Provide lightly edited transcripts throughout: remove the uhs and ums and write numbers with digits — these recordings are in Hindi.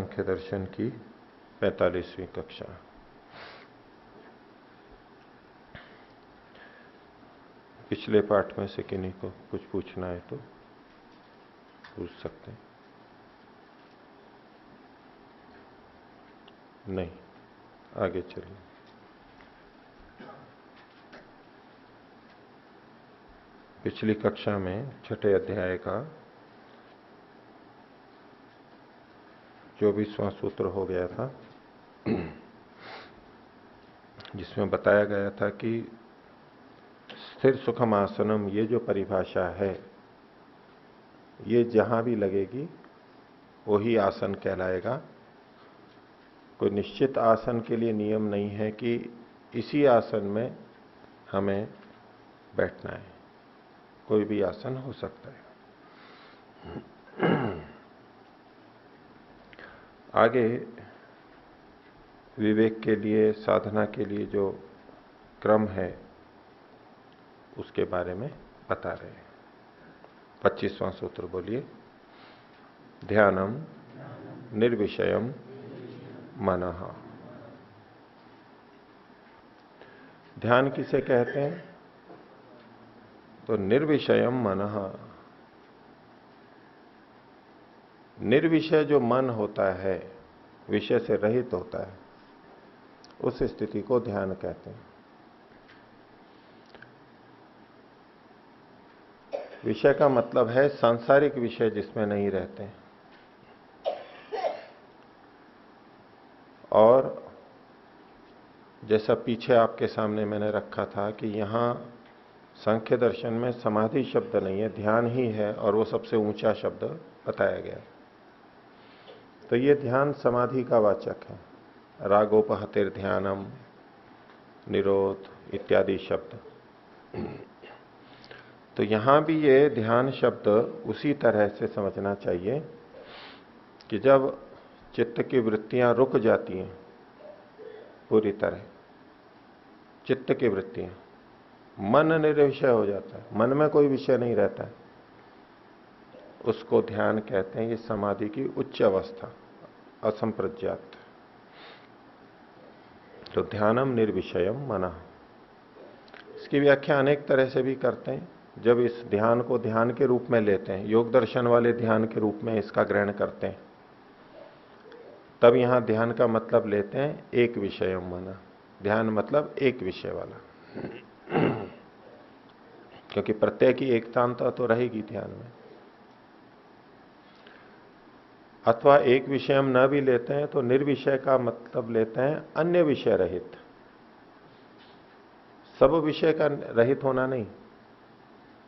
सांख्य दर्शन की 45वीं कक्षा। पिछले पाठ में से किन्हीं को कुछ पूछना है तो पूछ सकते हैं। नहीं, आगे चलिए। पिछली कक्षा में छठे अध्याय का 24वां सूत्र हो गया था, जिसमें बताया गया था कि स्थिर सुखम आसनम, ये जो परिभाषा है, ये जहां भी लगेगी वही आसन कहलाएगा। कोई निश्चित आसन के लिए नियम नहीं है कि इसी आसन में हमें बैठना है, कोई भी आसन हो सकता है। आगे विवेक के लिए, साधना के लिए जो क्रम है उसके बारे में बता रहे हैं। 25वां सूत्र बोलिए। ध्यानम निर्विषयम मनः। ध्यान किसे कहते हैं? तो निर्विषयम मनः। निर्विषय जो मन होता है, विषय से रहित होता है, उस स्थिति को ध्यान कहते हैं। विषय का मतलब है सांसारिक विषय जिसमें नहीं रहते हैं। और जैसा पीछे आपके सामने मैंने रखा था कि यहां सांख्य दर्शन में समाधि शब्द नहीं है, ध्यान ही है, और वो सबसे ऊंचा शब्द बताया गया। तो ये ध्यान समाधि का वाचक है। रागोपहतिर ध्यानम, निरोध इत्यादि शब्द। तो यहां भी ये ध्यान शब्द उसी तरह से समझना चाहिए कि जब चित्त की वृत्तियां रुक जाती हैं पूरी तरह, चित्त की वृत्तियां, मन निर्विषय हो जाता है, मन में कोई विषय नहीं रहता है, उसको ध्यान कहते हैं। ये समाधि की उच्च अवस्था, असंप्रज्ञात। तो ध्यानम निर्विषयम मनः। इसकी व्याख्या अनेक तरह से भी करते हैं। जब इस ध्यान को ध्यान के रूप में लेते हैं, योग दर्शन वाले ध्यान के रूप में इसका ग्रहण करते हैं, तब यहां ध्यान का मतलब लेते हैं एक विषयम मनः। ध्यान मतलब एक विषय वाला, क्योंकि प्रत्यय की एकतांता तो रहेगी ध्यान में। अथवा एक विषय हम न भी लेते हैं तो निर्विषय का मतलब लेते हैं अन्य विषय रहित। सब विषय का रहित होना नहीं,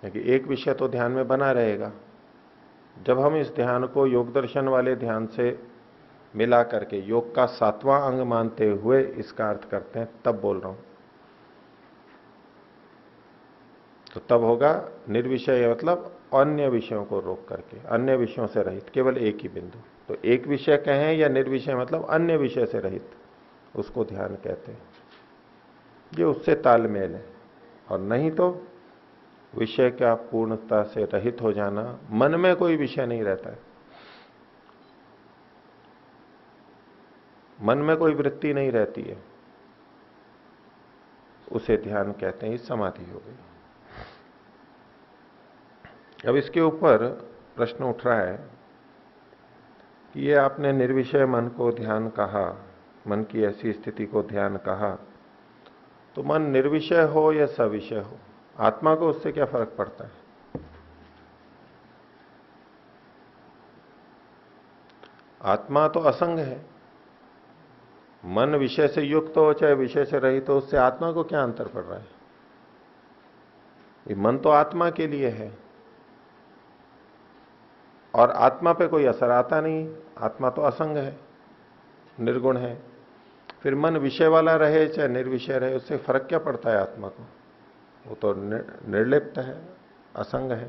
क्योंकि एक विषय तो ध्यान में बना रहेगा। जब हम इस ध्यान को योग दर्शन वाले ध्यान से मिला करके योग का 7वां अंग मानते हुए इसका अर्थ करते हैं, तब बोल रहा हूं। तो तब होगा निर्विषय, मतलब अन्य विषयों को रोक करके, अन्य विषयों से रहित, केवल एक ही बिंदु। तो एक विषय कहें या निर्विषय, मतलब अन्य विषय से रहित, उसको ध्यान कहते हैं। ये उससे तालमेल है। और नहीं तो विषय का पूर्णता से रहित हो जाना, मन में कोई विषय नहीं रहता है, मन में कोई वृत्ति नहीं रहती है, उसे ध्यान कहते हैं। ये समाधि हो गई। अब इसके ऊपर प्रश्न उठ रहा है कि ये आपने निर्विषय मन को ध्यान कहा, मन की ऐसी स्थिति को ध्यान कहा, तो मन निर्विषय हो या सविषय हो, आत्मा को उससे क्या फर्क पड़ता है? आत्मा तो असंग है। मन विषय से युक्त हो चाहे विषय से रहित हो, उससे आत्मा को क्या अंतर पड़ रहा है? ये मन तो आत्मा के लिए है और आत्मा पे कोई असर आता नहीं। आत्मा तो असंग है, निर्गुण है। फिर मन विषय वाला रहे चाहे निर्विषय रहे, उससे फर्क क्या पड़ता है आत्मा को? वो तो निर्लिप्त है, असंग है।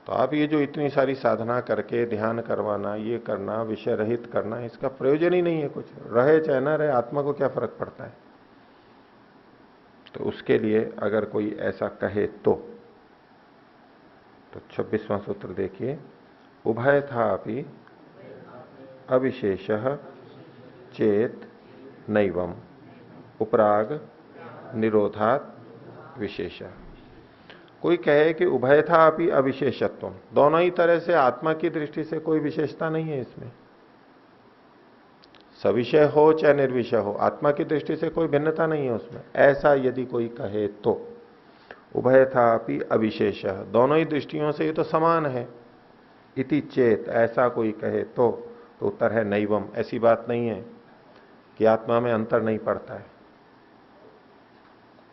तो आप ये जो इतनी सारी साधना करके ध्यान करवाना, ये करना, विषय रहित करना, इसका प्रयोजन ही नहीं है। कुछ रहे चाहे ना रहे, आत्मा को क्या फर्क पड़ता है? तो उसके लिए अगर कोई ऐसा कहे तो 26वां सूत्र देखिए। उभय था अभी अविशेषः चेत नैवम उपराग निरोधात विशेष। कोई कहे कि उभयथा अपि अविशेषत्व, दोनों ही तरह से आत्मा की दृष्टि से कोई विशेषता नहीं है इसमें, सविषय हो चाहे निर्विषय हो, आत्मा की दृष्टि से कोई भिन्नता नहीं है उसमें, ऐसा यदि कोई कहे तो उभयथा अपि अविशेष, दोनों ही दृष्टियों से ये तो समान है, इति चेत, ऐसा कोई कहे तो उत्तर है नैवम, ऐसी बात नहीं है कि आत्मा में अंतर नहीं पड़ता है।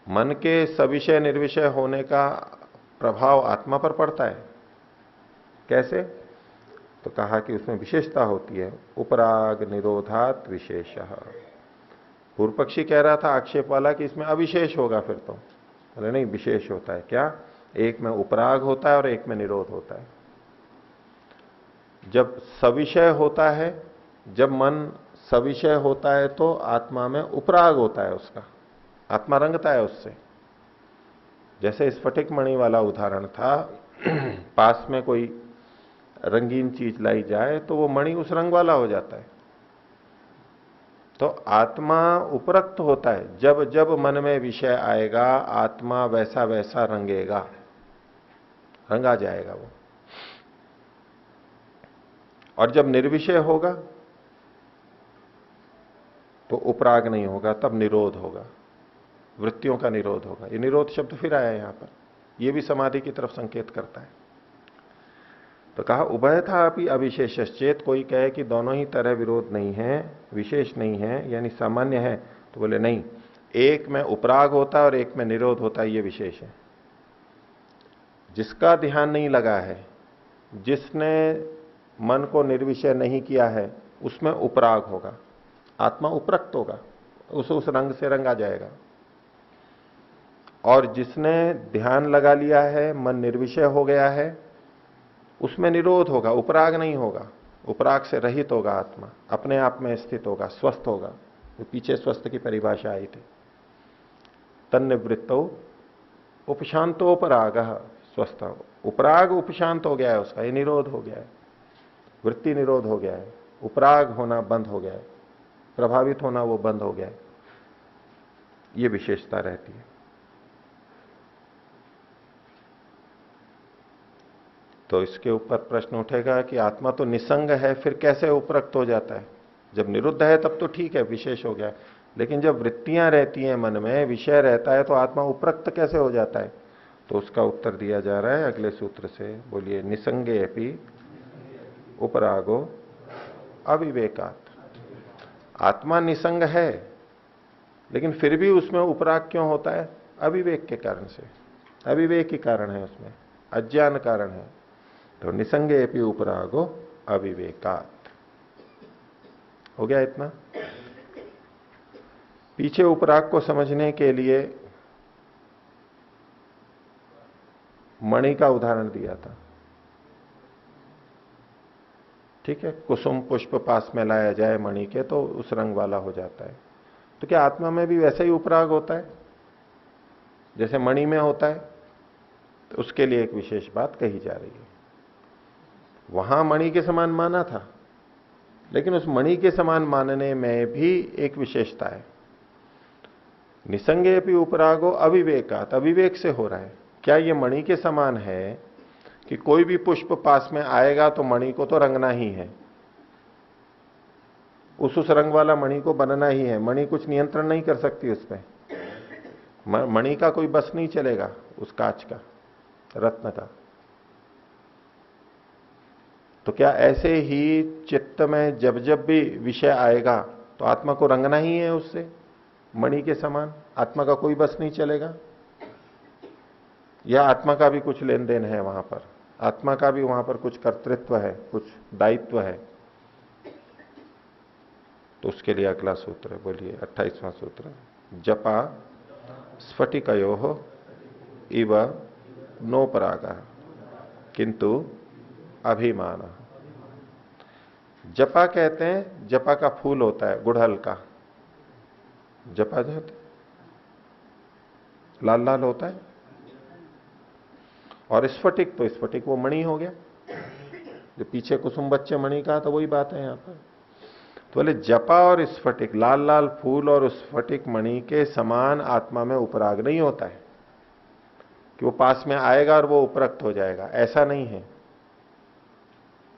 मन के सविषय निर्विषय होने का प्रभाव आत्मा पर पड़ता है। कैसे? तो कहा कि उसमें विशेषता होती है, उपराग निरोधात विशेषः। पूर्व पक्षी कह रहा था आक्षेप वाला कि इसमें अविशेष होगा, फिर तो बोले नहीं विशेष होता है। क्या? एक में उपराग होता है और एक में निरोध होता है। जब सविषय होता है, जब मन सविषय होता है तो आत्मा में उपराग होता है, उसका आत्मा रंगता है उससे। जैसे स्फटिक मणि वाला उदाहरण था, पास में कोई रंगीन चीज लाई जाए तो वो मणि उस रंग वाला हो जाता है। तो आत्मा उपरक्त होता है, जब जब मन में विषय आएगा आत्मा वैसा वैसा रंगेगा, रंगा जाएगा वो। और जब निर्विषय होगा तो उपराग नहीं होगा, तब निरोध होगा, वृत्तियों का निरोध होगा। ये निरोध शब्द फिर आया यहां पर, यह भी समाधि की तरफ संकेत करता है। तो कहा उभयथा अपि अविशेषश्चेत, कोई कहे कि दोनों ही तरह विरोध नहीं है, विशेष नहीं है, यानी सामान्य है, तो बोले नहीं, एक में उपराग होता है और एक में निरोध होता है, ये विशेष है। जिसका ध्यान नहीं लगा है, जिसने मन को निर्विषय नहीं किया है, उसमें उपराग होगा, आत्मा उपरक्त होगा, उस रंग से रंगा जाएगा। और जिसने ध्यान लगा लिया है, मन निर्विषय हो गया है, उसमें निरोध होगा, उपराग नहीं होगा, उपराग से रहित होगा, आत्मा अपने आप में स्थित होगा, स्वस्थ होगा। तो पीछे स्वस्थ की परिभाषा आई थी, तन्निवृत्तो उपशांतोपराग, स्वस्थ, उपराग उपशांत हो गया है उसका, ये निरोध हो गया है, वृत्ति निरोध हो गया है, उपराग होना बंद हो गया है, प्रभावित होना वो बंद हो गया है, ये विशेषता रहती है। तो इसके ऊपर प्रश्न उठेगा कि आत्मा तो निसंग है, फिर कैसे उपरक्त हो जाता है? जब निरुद्ध है तब तो ठीक है, विशेष हो गया, लेकिन जब वृत्तियां रहती हैं मन में, विषय रहता है, तो आत्मा उपरक्त कैसे हो जाता है? तो उसका उत्तर दिया जा रहा है अगले सूत्र से। बोलिए, निसंगे अपि उपरागो अविवेकात। आत्मा निसंग है, लेकिन फिर भी उसमें उपराग क्यों होता है? अविवेक के कारण से, अविवेक ही कारण है, उसमें अज्ञान कारण है। तो निसंगे अपि उपरागो अविवेकात। हो गया इतना। पीछे उपराग को समझने के लिए मणि का उदाहरण दिया था, ठीक है, कुसुम पुष्प पास में लाया जाए मणि के तो उस रंग वाला हो जाता है। तो क्या आत्मा में भी वैसा ही उपराग होता है जैसे मणि में होता है? तो उसके लिए एक विशेष बात कही जा रही है। वहां मणि के समान माना था, लेकिन उस मणि के समान मानने में भी एक विशेषता है। निसंगे भी उपरागो अविवेकात, अविवेक से हो रहा है। क्या ये मणि के समान है कि कोई भी पुष्प पास में आएगा तो मणि को तो रंगना ही है, उस रंग वाला मणि को बनना ही है, मणि कुछ नियंत्रण नहीं कर सकती उसमें, मणि का कोई बस नहीं चलेगा, उस कांच का, रत्न का। तो क्या ऐसे ही चित्त में जब जब भी विषय आएगा तो आत्मा को रंगना ही है उससे, मणि के समान? आत्मा का कोई बस नहीं चलेगा, या आत्मा का भी कुछ लेन देन है वहां पर, आत्मा का भी वहां पर कुछ कर्तृत्व है, कुछ दायित्व है? तो उसके लिए अगला सूत्र है, बोलिए 28वां सूत्र, जपा स्फटिकयोः इव नोपरागः किंतु अभिमान। जपा कहते हैं, जपा का फूल होता है, गुड़हल का जपा जो होता है, लाल लाल होता है। और स्फटिक, तो स्फटिक वो मणि हो गया, जो पीछे कुसुम बच्चे मणि का, तो वही बात है यहां पर। तो बोले जपा और स्फटिक, लाल लाल फूल और उस स्फटिक मणि के समान आत्मा में उपराग नहीं होता है कि वो पास में आएगा और वो उपरक्त हो जाएगा, ऐसा नहीं है।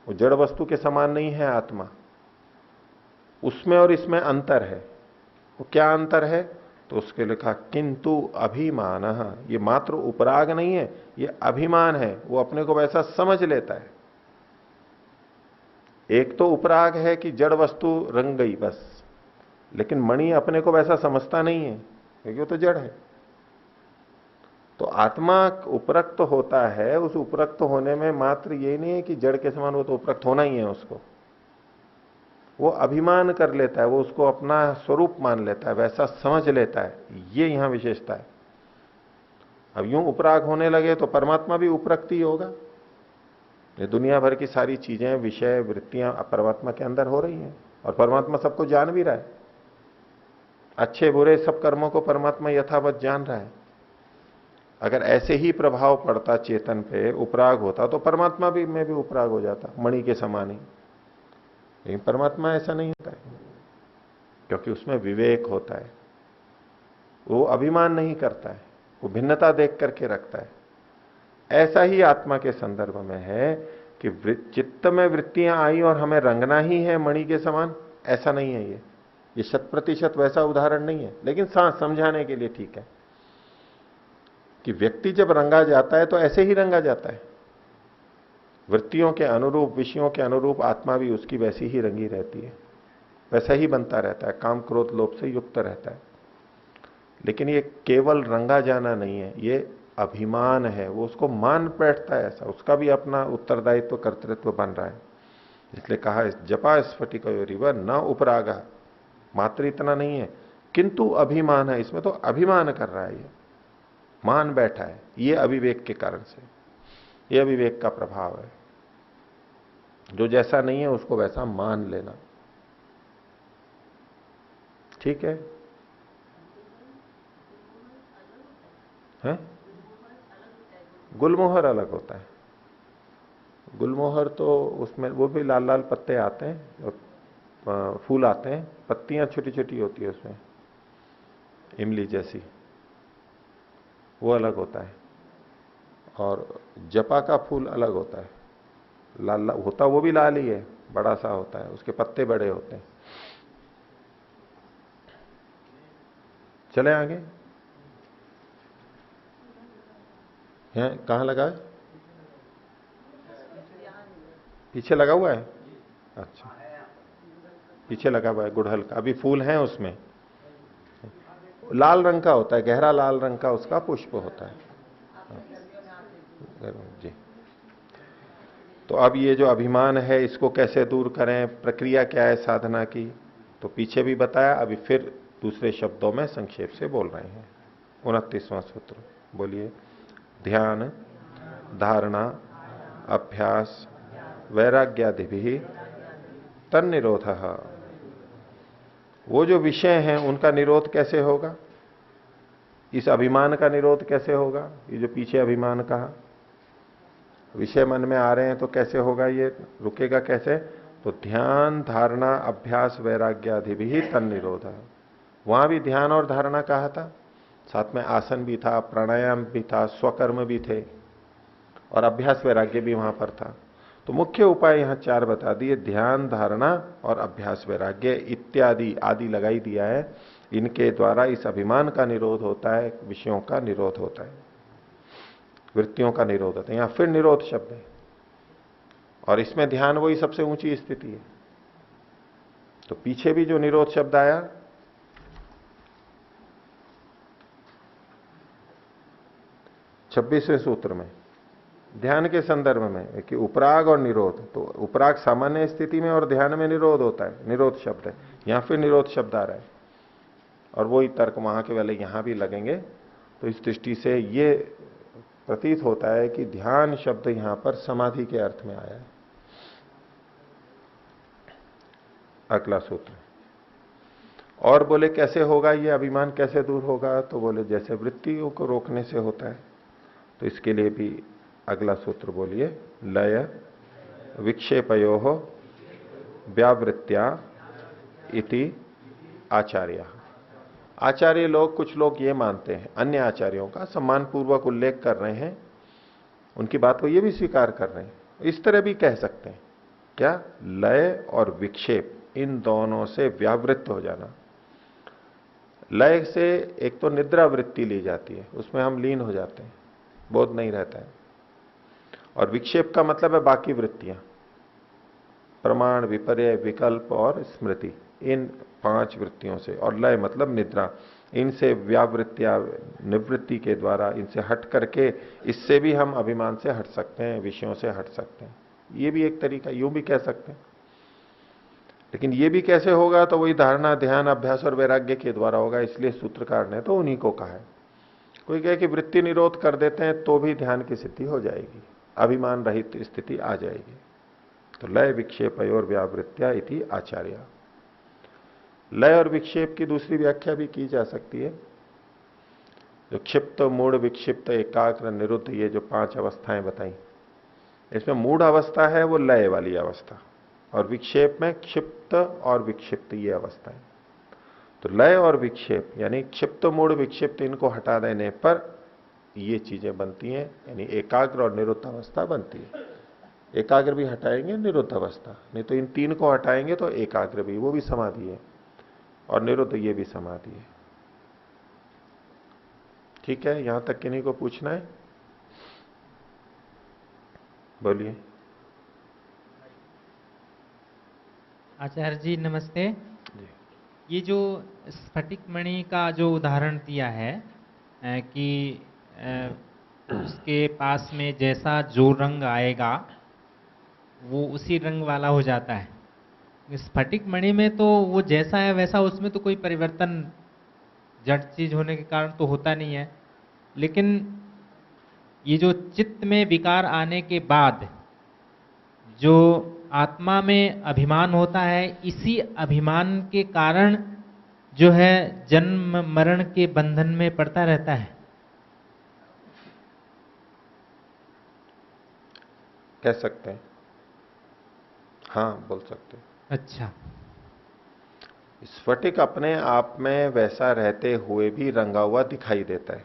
वो जड़ वस्तु के समान नहीं है आत्मा, उसमें और इसमें अंतर है। वो क्या अंतर है? तो उसके लिखा किंतु अभिमान, ये मात्र उपराग नहीं है, ये अभिमान है। वो अपने को वैसा समझ लेता है। एक तो उपराग है कि जड़ वस्तु रंग गई बस, लेकिन मणि अपने को वैसा समझता नहीं है क्योंकि वो तो जड़ है। तो आत्मा उपरक्त होता है, उस उपरक्त होने में मात्र ये नहीं है कि जड़ के समान वो तो उपरक्त होना ही है, उसको वो अभिमान कर लेता है, वो उसको अपना स्वरूप मान लेता है, वैसा समझ लेता है। ये यहां विशेषता है। अब यूं उपराग होने लगे तो परमात्मा भी उपरक्त ही होगा। ये दुनिया भर की सारी चीजें, विषय, वृत्तियां परमात्मा के अंदर हो रही हैं और परमात्मा सबको जान भी रहा है। अच्छे बुरे सब कर्मों को परमात्मा यथावत जान रहा है। अगर ऐसे ही प्रभाव पड़ता चेतन पे, उपराग होता, तो परमात्मा भी में भी उपराग हो जाता, मणि के समान ही। लेकिन परमात्मा ऐसा नहीं होता है क्योंकि उसमें विवेक होता है, वो अभिमान नहीं करता है, वो भिन्नता देख करके रखता है। ऐसा ही आत्मा के संदर्भ में है कि चित्त में वृत्तियां आई और हमें रंगना ही है मणि के समान, ऐसा नहीं है। ये 100% वैसा उदाहरण नहीं है, लेकिन समझाने के लिए ठीक है कि व्यक्ति जब रंगा जाता है तो ऐसे ही रंगा जाता है। वृत्तियों के अनुरूप, विषयों के अनुरूप आत्मा भी उसकी वैसी ही रंगी रहती है, वैसा ही बनता रहता है, काम क्रोध लोभ से युक्त रहता है। लेकिन ये केवल रंगा जाना नहीं है, ये अभिमान है। वो उसको मान बैठता है ऐसा, उसका भी अपना उत्तरदायित्व, कर्तृत्व बन रहा है। इसलिए कहा जपा स्फटिक न उपरागा, मात्र इतना नहीं है किंतु अभिमान है। इसमें तो अभिमान कर रहा है, ये मान बैठा है। ये अविवेक के कारण से, ये अविवेक का प्रभाव है। जो जैसा नहीं है उसको वैसा मान लेना। ठीक है, हैं? गुलमोहर अलग होता है। गुलमोहर तो उसमें वो भी लाल लाल पत्ते आते हैं, फूल आते हैं, पत्तियां छोटी छोटी होती है उसमें, इमली जैसी, वो अलग होता है। और जपा का फूल अलग होता है, लाल लाल होता, वो भी लाल ही है, बड़ा सा होता है, उसके पत्ते बड़े होते हैं। चले आगे। हैं कहां लगा है? पीछे लगा हुआ है। अच्छा, पीछे लगा हुआ है गुड़हल का, अभी फूल हैं उसमें। लाल रंग का होता है, गहरा लाल रंग का उसका पुष्प होता है। जी। तो अब ये जो अभिमान है, इसको कैसे दूर करें, प्रक्रिया क्या है साधना की, तो पीछे भी बताया, अभी फिर दूसरे शब्दों में संक्षेप से बोल रहे हैं। 29वां सूत्र बोलिए। ध्यान, धारणा, अभ्यास, वैराग्यादि भी तन्निरोध। वो जो विषय हैं उनका निरोध कैसे होगा, इस अभिमान का निरोध कैसे होगा? ये जो पीछे अभिमान कहा, विषय मन में आ रहे हैं तो कैसे होगा, ये रुकेगा कैसे? तो ध्यान, धारणा, अभ्यास, वैराग्यादि भी तन्निरोध। वहां भी ध्यान और धारणा कहा था, साथ में आसन भी था, प्राणायाम भी था, स्वकर्म भी थे, और अभ्यास वैराग्य भी वहां पर था। तो मुख्य उपाय यहां 4 बता दिए, ध्यान, धारणा और अभ्यास वैराग्य इत्यादि, आदि लगाई दिया है। इनके द्वारा इस अभिमान का निरोध होता है, विषयों का निरोध होता है, वृत्तियों का निरोध होता है। यहां फिर निरोध शब्द है, और इसमें ध्यान वही सबसे ऊंची स्थिति है। तो पीछे भी जो निरोध शब्द आया, 26वें सूत्र में ध्यान के संदर्भ में कि उपराग और निरोध, तो उपराग सामान्य स्थिति में और ध्यान में निरोध होता है, निरोध शब्द है। यहां फिर निरोध शब्द आ रहा है, और वही तर्क वहां के वाले यहां भी लगेंगे। तो इस दृष्टि से ये प्रतीत होता है कि ध्यान शब्द यहां पर समाधि के अर्थ में आया है। अगला सूत्र, और बोले कैसे होगा ये अभिमान, कैसे दूर होगा? तो बोले जैसे वृत्तियों को रोकने से होता है। तो इसके लिए भी अगला सूत्र बोलिए। लय विक्षेपयो व्यावृत्त्या इति आचार्य। आचार्य लोग, कुछ लोग ये मानते हैं, अन्य आचार्यों का सम्मान पूर्वक उल्लेख कर रहे हैं, उनकी बात को ये भी स्वीकार कर रहे हैं, इस तरह भी कह सकते हैं। क्या? लय और विक्षेप इन दोनों से व्यावृत्त हो जाना। लय से एक तो निद्रा वृत्ति ली जाती है, उसमें हम लीन हो जाते हैं, बोध नहीं रहता है। और विक्षेप का मतलब है बाकी वृत्तियां, प्रमाण, विपर्य, विकल्प और स्मृति, इन 5 वृत्तियों से। और लय मतलब निद्रा, इनसे व्यावृत्तियां, निवृत्ति के द्वारा इनसे हट करके, इससे भी हम अभिमान से हट सकते हैं, विषयों से हट सकते हैं। ये भी एक तरीका, यूं भी कह सकते हैं। लेकिन ये भी कैसे होगा? तो वही धारणा, ध्यान, अभ्यास और वैराग्य के द्वारा होगा। इसलिए सूत्रकार ने तो उन्हीं को कहा है। कोई कहे कि वृत्ति निरोध कर देते हैं तो भी ध्यान की सिद्धि हो जाएगी, अभिमान रहित स्थिति आ जाएगी। तो लय विक्षेप और व्यावृत्या इति आचार्य। लय और विक्षेप की दूसरी व्याख्या भी की जा सकती है। जो क्षिप्त, मूढ़, विक्षिप्त, एकाग्र, निरुद्ध, ये जो 5 अवस्थाएं बताई, इसमें मूढ़ अवस्था है वो लय वाली अवस्था, और विक्षेप में क्षिप्त और विक्षिप्त ये अवस्था है। तो लय और विक्षेप यानी क्षिप्त, मूढ़, विक्षिप्त, इनको हटा देने पर ये चीजें बनती हैं, यानी एकाग्र और निरुद्ध अवस्था बनती है। एकाग्र भी हटाएंगे, निरुद्ध अवस्था, नहीं तो इन 3 को हटाएंगे तो एकाग्र भी, वो भी समाधि है, और निरुद्ध ये भी समाधि है। ठीक है, यहां तक किन्हीं को पूछना है? बोलिए। आचार्य जी नमस्ते। जी। ये जो स्फटिक मणि का जो उदाहरण दिया है कि उसके पास में जैसा जो रंग आएगा वो उसी रंग वाला हो जाता है। स्फटिक मणि में तो वो जैसा है वैसा, उसमें तो कोई परिवर्तन जड़ चीज होने के कारण तो होता नहीं है। लेकिन ये जो चित्त में विकार आने के बाद जो आत्मा में अभिमान होता है, इसी अभिमान के कारण जो है जन्म मरण के बंधन में पड़ता रहता है। कह सकते हैं, हाँ बोल सकते हैं। अच्छा। स्फटिक अपने आप में वैसा रहते हुए भी रंगा हुआ दिखाई देता है।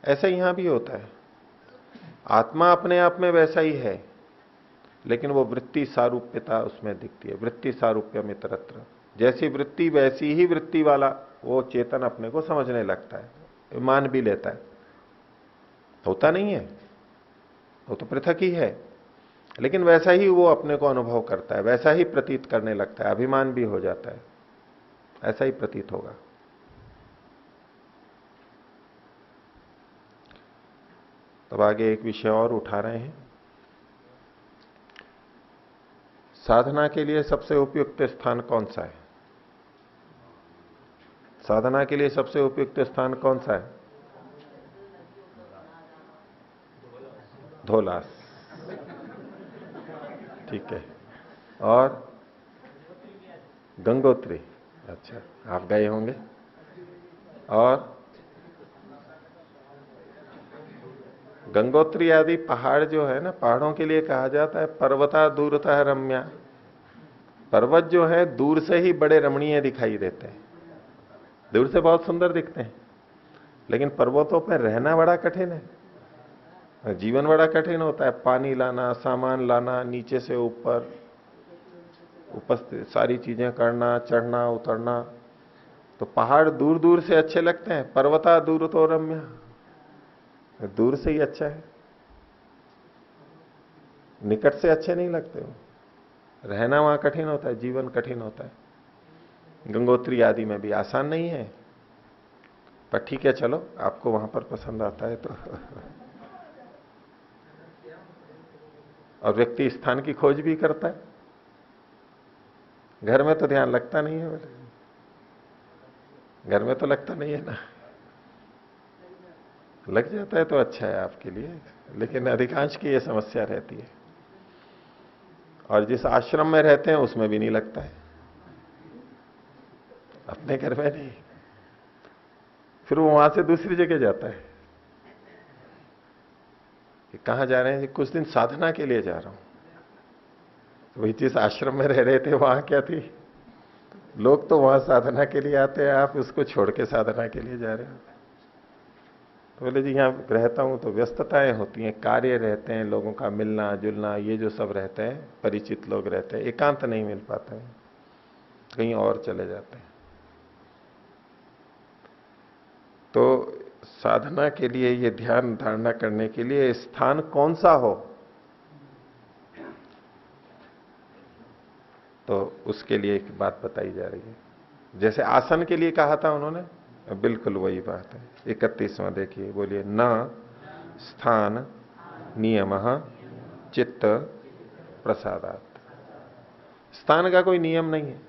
ऐसा यहां भी होता है, आत्मा अपने आप में वैसा ही है, लेकिन वो वृत्ति सारूप्यता उसमें दिखती है। वृत्ति सारूप्य मित्रत्र, जैसी वृत्ति वैसी ही वृत्ति वाला वो चेतन अपने को समझने लगता है, मान भी लेता है। होता नहीं है, वो तो पृथक ही है, लेकिन वैसा ही वो अपने को अनुभव करता है, वैसा ही प्रतीत करने लगता है, अभिमान भी हो जाता है, ऐसा ही प्रतीत होगा। तब आगे एक विषय और उठा रहे हैं। साधना के लिए सबसे उपयुक्त स्थान कौन सा है? साधना के लिए सबसे उपयुक्त स्थान कौन सा है? धोलास। ठीक है। और गंगोत्री, अच्छा आप गए होंगे। और गंगोत्री आदि पहाड़ जो है ना, पहाड़ों के लिए कहा जाता है पर्वता दूरतः रम्या। पर्वत जो है दूर से ही बड़े रमणीय दिखाई देते हैं, दूर से बहुत सुंदर दिखते हैं, लेकिन पर्वतों पर रहना बड़ा कठिन है, जीवन बड़ा कठिन होता है। पानी लाना, सामान लाना, नीचे से ऊपर उपस्थित सारी चीजें करना, चढ़ना उतरना। तो पहाड़ दूर दूर से अच्छे लगते हैं, पर्वता दूर तो रम्य, दूर से ही अच्छा है, निकट से अच्छे नहीं लगते हो। रहना वहां कठिन होता है, जीवन कठिन होता है। गंगोत्री आदि में भी आसान नहीं है, पर ठीक है, चलो आपको वहां पर पसंद आता है तो और व्यक्ति स्थान की खोज भी करता है, घर में तो ध्यान लगता नहीं है, बोले घर में तो लगता नहीं है ना, लग जाता है तो अच्छा है आपके लिए, लेकिन अधिकांश की यह समस्या रहती है। और जिस आश्रम में रहते हैं उसमें भी नहीं लगता है, अपने घर में नहीं, फिर वो वहां से दूसरी जगह जाता है कि कहां जा रहे हैं, कुछ दिन साधना के लिए जा रहा हूं। तो वही जिस आश्रम में रह रहे थे वहां क्या थी, लोग तो वहां साधना के लिए आते हैं, आप उसको छोड़ के साधना के लिए जा रहे हो। तो बोले जी यहां रहता हूं तो व्यस्तताएं होती हैं, कार्य रहते हैं, लोगों का मिलना जुलना, ये जो सब रहते हैं, परिचित लोग रहते हैं, एकांत नहीं मिल पाता है, कहीं और चले जाते हैं। तो साधना के लिए, ये ध्यान धारणा करने के लिए स्थान कौन सा हो, तो उसके लिए एक बात बताई जा रही है। जैसे आसन के लिए कहा था उन्होंने, बिल्कुल वही बात है। 31वां देखिए, बोलिए, न स्थान नियम चित्त प्रसादात। स्थान का कोई नियम नहीं है।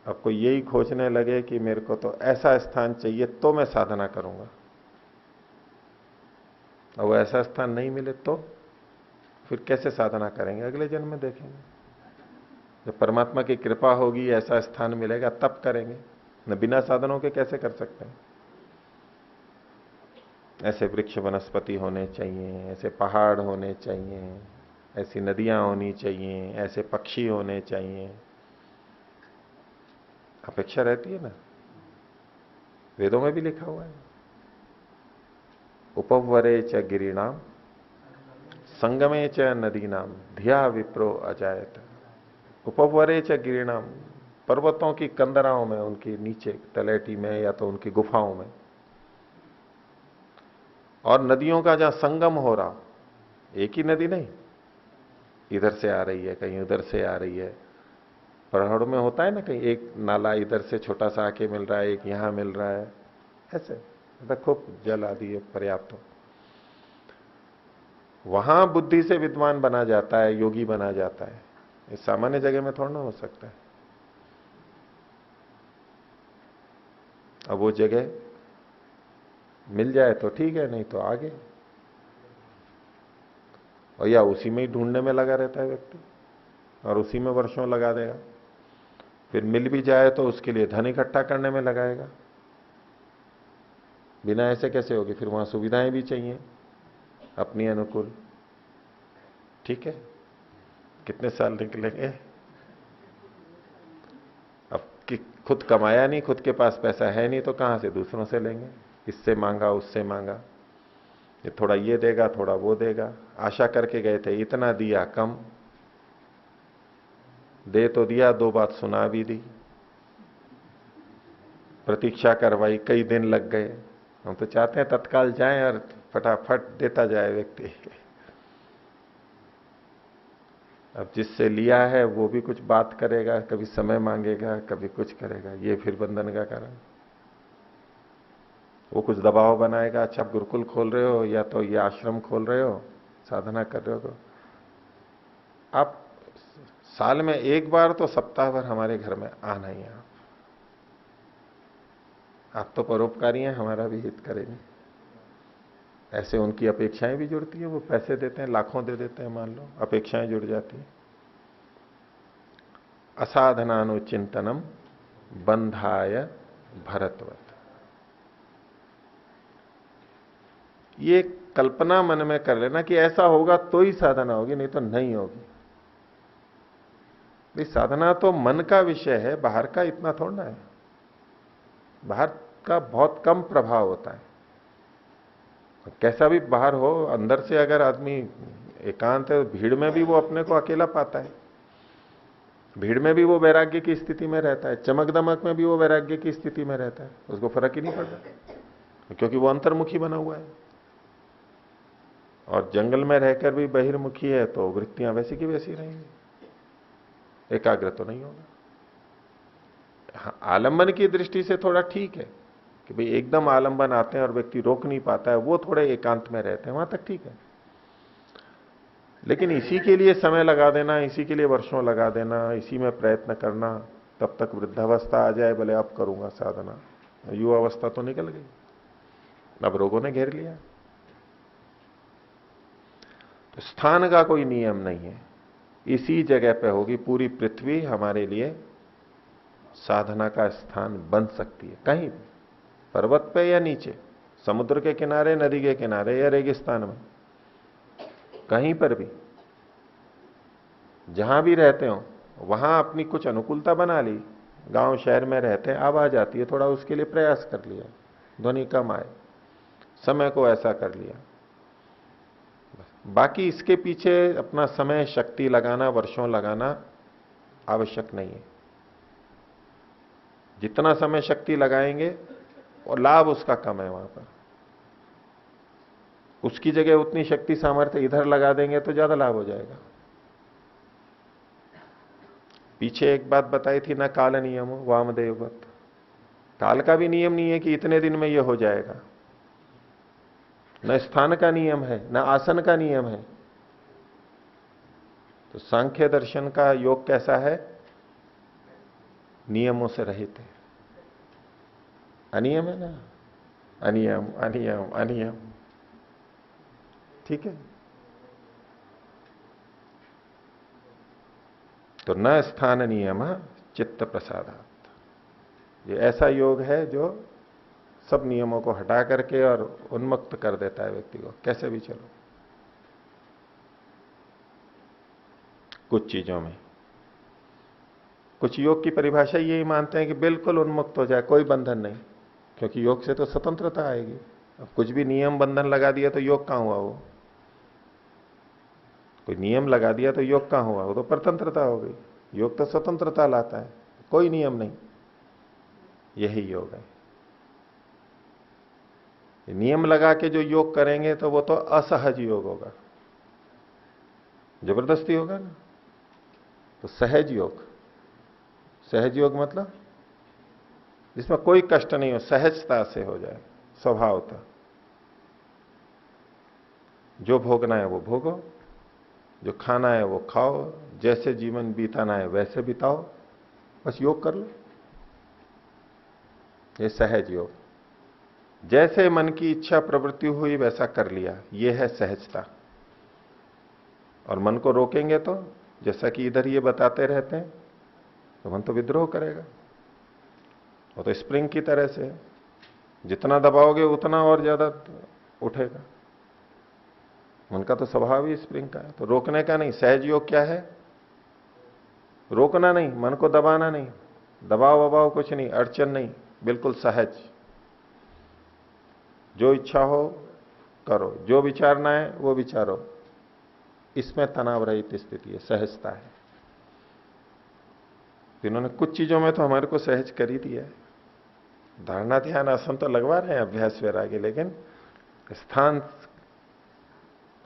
अब कोई यही खोजने लगे कि मेरे को तो ऐसा स्थान चाहिए तो मैं साधना करूंगा, और वो ऐसा स्थान नहीं मिले तो फिर कैसे साधना करेंगे? अगले जन्म में देखेंगे, जब परमात्मा की कृपा होगी, ऐसा स्थान मिलेगा तब करेंगे, न बिना साधनों के कैसे कर सकते हैं? ऐसे वृक्ष वनस्पति होने चाहिए, ऐसे पहाड़ होने चाहिए, ऐसी नदियां होनी चाहिए, ऐसे पक्षी होने चाहिए, अपेक्षा रहती है ना। वेदों में भी लिखा हुआ है, उपवरे च गिरिणाम संगमे च नदीनाम धिया विप्रो अजायत। उपवरे च गिरिणाम, पर्वतों की कंदराओं में, उनके नीचे तलेटी में या तो उनकी गुफाओं में, और नदियों का जहां संगम हो रहा, एक ही नदी नहीं, इधर से आ रही है, कहीं उधर से आ रही है। पहाड़ों में होता है ना, कहीं एक नाला इधर से छोटा सा आके मिल रहा है, एक यहां मिल रहा है, ऐसे मतलब खूब जल आदि पर्याप्त हो। वहां बुद्धि से विद्वान बना जाता है, योगी बना जाता है, इस सामान्य जगह में थोड़ा ना हो सकता है। अब वो जगह मिल जाए तो ठीक है, नहीं तो आगे, और या उसी में ही ढूंढने में लगा रहता है व्यक्ति, और उसी में वर्षों लगा देगा। फिर मिल भी जाए तो उसके लिए धन इकट्ठा करने में लगाएगा। बिना ऐसे कैसे होगी? फिर वहां सुविधाएं भी चाहिए अपनी अनुकूल। ठीक है, कितने साल निकलेंगे? अब कि खुद कमाया नहीं, खुद के पास पैसा है नहीं, तो कहां से? दूसरों से लेंगे, इससे मांगा उससे मांगा, ये थोड़ा ये देगा थोड़ा वो देगा, आशा करके गए थे, इतना दिया कम, दे तो दिया, दो बात सुना भी दी, प्रतीक्षा करवाई, कई दिन लग गए। हम तो चाहते हैं तत्काल जाएं और फटाफट देता जाए व्यक्ति। अब जिससे लिया है वो भी कुछ बात करेगा, कभी समय मांगेगा, कभी कुछ करेगा, ये फिर बंधन का कारण। वो कुछ दबाव बनाएगा, अच्छा आप गुरुकुल खोल रहे हो या तो ये आश्रम खोल रहे हो, साधना कर रहे हो, तो आप साल में एक बार तो सप्ताह भर हमारे घर में आना ही है। आप तो परोपकारी हैं, हमारा भी हित करेंगे। ऐसे उनकी अपेक्षाएं भी जुड़ती है, वो पैसे देते हैं, लाखों दे देते हैं, मान लो अपेक्षाएं जुड़ जाती है। असाधनानुचिंतनम बंधाय भरतवत। ये कल्पना मन में कर लेना कि ऐसा होगा तो ही साधना होगी, नहीं तो नहीं होगी। साधना तो मन का विषय है, बाहर का इतना थोड़ा है। बाहर का बहुत कम प्रभाव होता है, कैसा भी बाहर हो, अंदर से अगर आदमी एकांत है, भीड़ में भी वो अपने को अकेला पाता है, भीड़ में भी वो वैराग्य की स्थिति में रहता है, चमक दमक में भी वो वैराग्य की स्थिति में रहता है, उसको फर्क ही नहीं पड़ता, क्योंकि वो अंतर्मुखी बना हुआ है। और जंगल में रहकर भी बहिर्मुखी है तो वृत्तियां वैसी की वैसी रहेंगी, एकाग्र तो नहीं होगा। हाँ, आलंबन की दृष्टि से थोड़ा ठीक है कि भाई एकदम आलंबन आते हैं और व्यक्ति रोक नहीं पाता है, वो थोड़े एकांत में रहते हैं, वहां तक ठीक है। लेकिन इसी के लिए समय लगा देना, इसी के लिए वर्षों लगा देना, इसी में प्रयत्न करना, तब तक वृद्धावस्था आ जाए, बोले अब करूंगा साधना, युवावस्था तो निकल गई, अब रोगों ने घेर लिया। तो स्थान का कोई नियम नहीं है, इसी जगह पे होगी पूरी पृथ्वी हमारे लिए साधना का स्थान बन सकती है, कहीं भी, पर्वत पे या नीचे, समुद्र के किनारे, नदी के किनारे या रेगिस्तान में, कहीं पर भी। जहां भी रहते हो वहां अपनी कुछ अनुकूलता बना ली। गांव शहर में रहते हैं, आवाज आती है, थोड़ा उसके लिए प्रयास कर लिया, ध्वनि कम आए, समय को ऐसा कर लिया। बाकी इसके पीछे अपना समय शक्ति लगाना, वर्षों लगाना आवश्यक नहीं है। जितना समय शक्ति लगाएंगे और लाभ उसका कम है वहां पर, उसकी जगह उतनी शक्ति सामर्थ्य इधर लगा देंगे तो ज्यादा लाभ हो जाएगा। पीछे एक बात बताई थी ना, काल नियम वामदेववत। काल का भी नियम नहीं है कि इतने दिन में यह हो जाएगा, न स्थान का नियम है, न आसन का नियम है। तो सांख्य दर्शन का योग कैसा है? नियमों से रहित है। अनियम है ना, अनियम अनियम अनियम, ठीक है। तो न स्थान नियम चित्त प्रसादात्, ये ऐसा योग है जो सब नियमों को हटा करके और उन्मुक्त कर देता है व्यक्ति को, कैसे भी चलो। कुछ चीजों में कुछ योग की परिभाषा यही मानते हैं कि बिल्कुल उन्मुक्त हो जाए, कोई बंधन नहीं, क्योंकि योग से तो स्वतंत्रता आएगी। अब कुछ भी नियम बंधन लगा दिया तो योग कहां हुआ? वो कोई नियम लगा दिया तो योग कहां हुआ? वो तो परतंत्रता हो गई। योग तो स्वतंत्रता लाता है, कोई नियम नहीं, यही योग है। नियम लगा के जो योग करेंगे तो वो तो असहज योग होगा, जबरदस्ती होगा ना। तो सहज योग, सहज योग मतलब जिसमें कोई कष्ट नहीं हो, सहजता से हो जाए, स्वभावता। जो भोगना है वो भोगो, जो खाना है वो खाओ, जैसे जीवन बीताना है वैसे बिताओ, बस योग कर लो। ये सहज योग, जैसे मन की इच्छा प्रवृत्ति हुई वैसा कर लिया, ये है सहजता। और मन को रोकेंगे तो, जैसा कि इधर ये बताते रहते हैं, तो मन तो विद्रोह करेगा। वो तो स्प्रिंग की तरह से, जितना दबाओगे उतना और ज्यादा उठेगा। मन का तो स्वभाव ही स्प्रिंग का है, तो रोकने का नहीं। सहज योग क्या है? रोकना नहीं, मन को दबाना नहीं, दबाव वबाव कुछ नहीं, अड़चन नहीं, बिल्कुल सहज। जो इच्छा हो करो, जो विचारना है वो विचारो, इसमें तनाव रहित स्थिति है, सहजता है। इन्होंने कुछ चीजों में तो हमारे को सहज कर ही दिया है। धारणा ध्यान आसन तो लगवा रहे हैं अभ्यास वैराग्य, लेकिन स्थान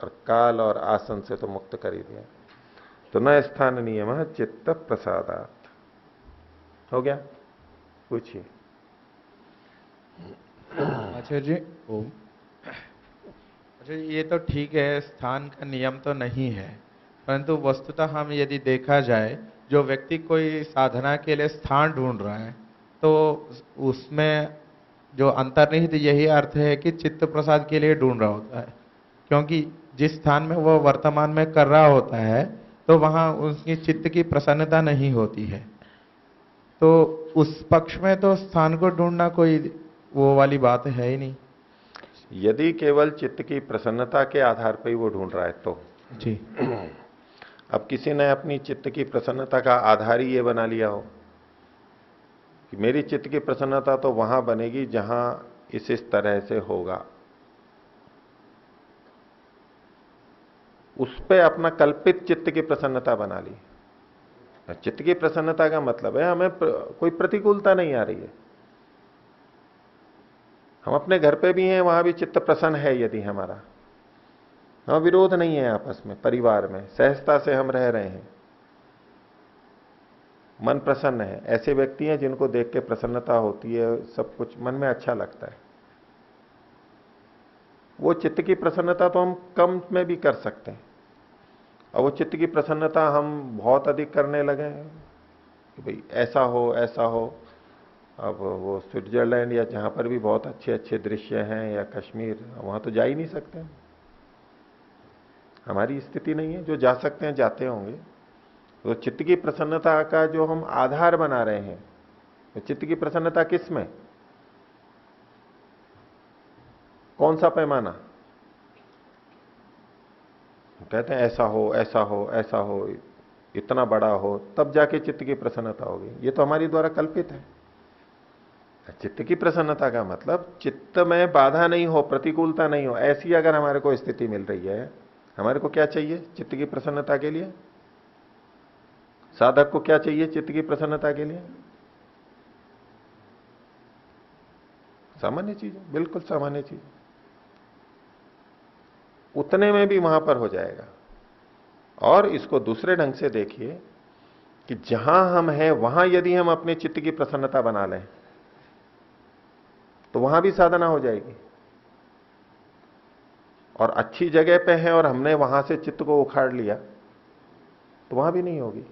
और काल और आसन से तो मुक्त कर ही दिया। तो न स्थान नियम चित्त प्रसादात्। हो गया? पूछिए। आचार्य जी ओम। अच्छा, ये तो ठीक है, स्थान का नियम तो नहीं है, परंतु वस्तुतः हम यदि देखा जाए, जो व्यक्ति कोई साधना के लिए स्थान ढूंढ रहा है, तो उसमें जो अंतर्निहित यही अर्थ है कि चित्त प्रसाद के लिए ढूंढ रहा होता है, क्योंकि जिस स्थान में वो वर्तमान में कर रहा होता है, तो वहां उसकी चित्त की प्रसन्नता नहीं होती है। तो उस पक्ष में तो स्थान को ढूंढना कोई वो वाली बात है ही नहीं। यदि केवल चित्त की प्रसन्नता के आधार पर ही वो ढूंढ रहा है तो जी। अब किसी ने अपनी चित्त की प्रसन्नता का आधार ही ये बना लिया हो कि मेरी चित्त की प्रसन्नता तो वहां बनेगी जहां इस तरह से होगा, उस पे अपना कल्पित चित्त की प्रसन्नता बना ली। चित्त की प्रसन्नता का मतलब है हमें कोई प्रतिकूलता नहीं आ रही है, हम अपने घर पे भी हैं, वहां भी चित्त प्रसन्न है यदि हमारा, हाँ विरोध नहीं है आपस में, परिवार में सहजता से हम रह रहे हैं, मन प्रसन्न है। ऐसे व्यक्ति हैं जिनको देख के प्रसन्नता होती है, सब कुछ मन में अच्छा लगता है। वो चित्त की प्रसन्नता तो हम कम में भी कर सकते हैं, और वो चित्त की प्रसन्नता हम बहुत अधिक करने लगे कि भाई ऐसा हो ऐसा हो। अब वो स्विट्जरलैंड या जहां पर भी बहुत अच्छे अच्छे दृश्य हैं, या कश्मीर, वहां तो जा ही नहीं सकते हैं, हमारी स्थिति नहीं है। जो जा सकते हैं जाते होंगे। तो चित्त की प्रसन्नता का जो हम आधार बना रहे हैं, तो चित्त की प्रसन्नता किस में, कौन सा पैमाना? कहते हैं ऐसा हो ऐसा हो ऐसा हो, इतना बड़ा हो, तब जाके चित्त की प्रसन्नता होगी। ये तो हमारी द्वारा कल्पित है। चित्त की प्रसन्नता का मतलब चित्त में बाधा नहीं हो, प्रतिकूलता नहीं हो, ऐसी अगर हमारे को स्थिति मिल रही है, हमारे को क्या चाहिए चित्त की प्रसन्नता के लिए? साधक को क्या चाहिए चित्त की प्रसन्नता के लिए? सामान्य चीज है, बिल्कुल सामान्य चीज। उतने में भी वहां पर हो जाएगा। और इसको दूसरे ढंग से देखिए कि जहां हम हैं वहां यदि हम अपने चित्त की प्रसन्नता बना लें तो वहां भी साधना हो जाएगी। और अच्छी जगह पे है और हमने वहां से चित्त को उखाड़ लिया तो वहां भी नहीं होगी।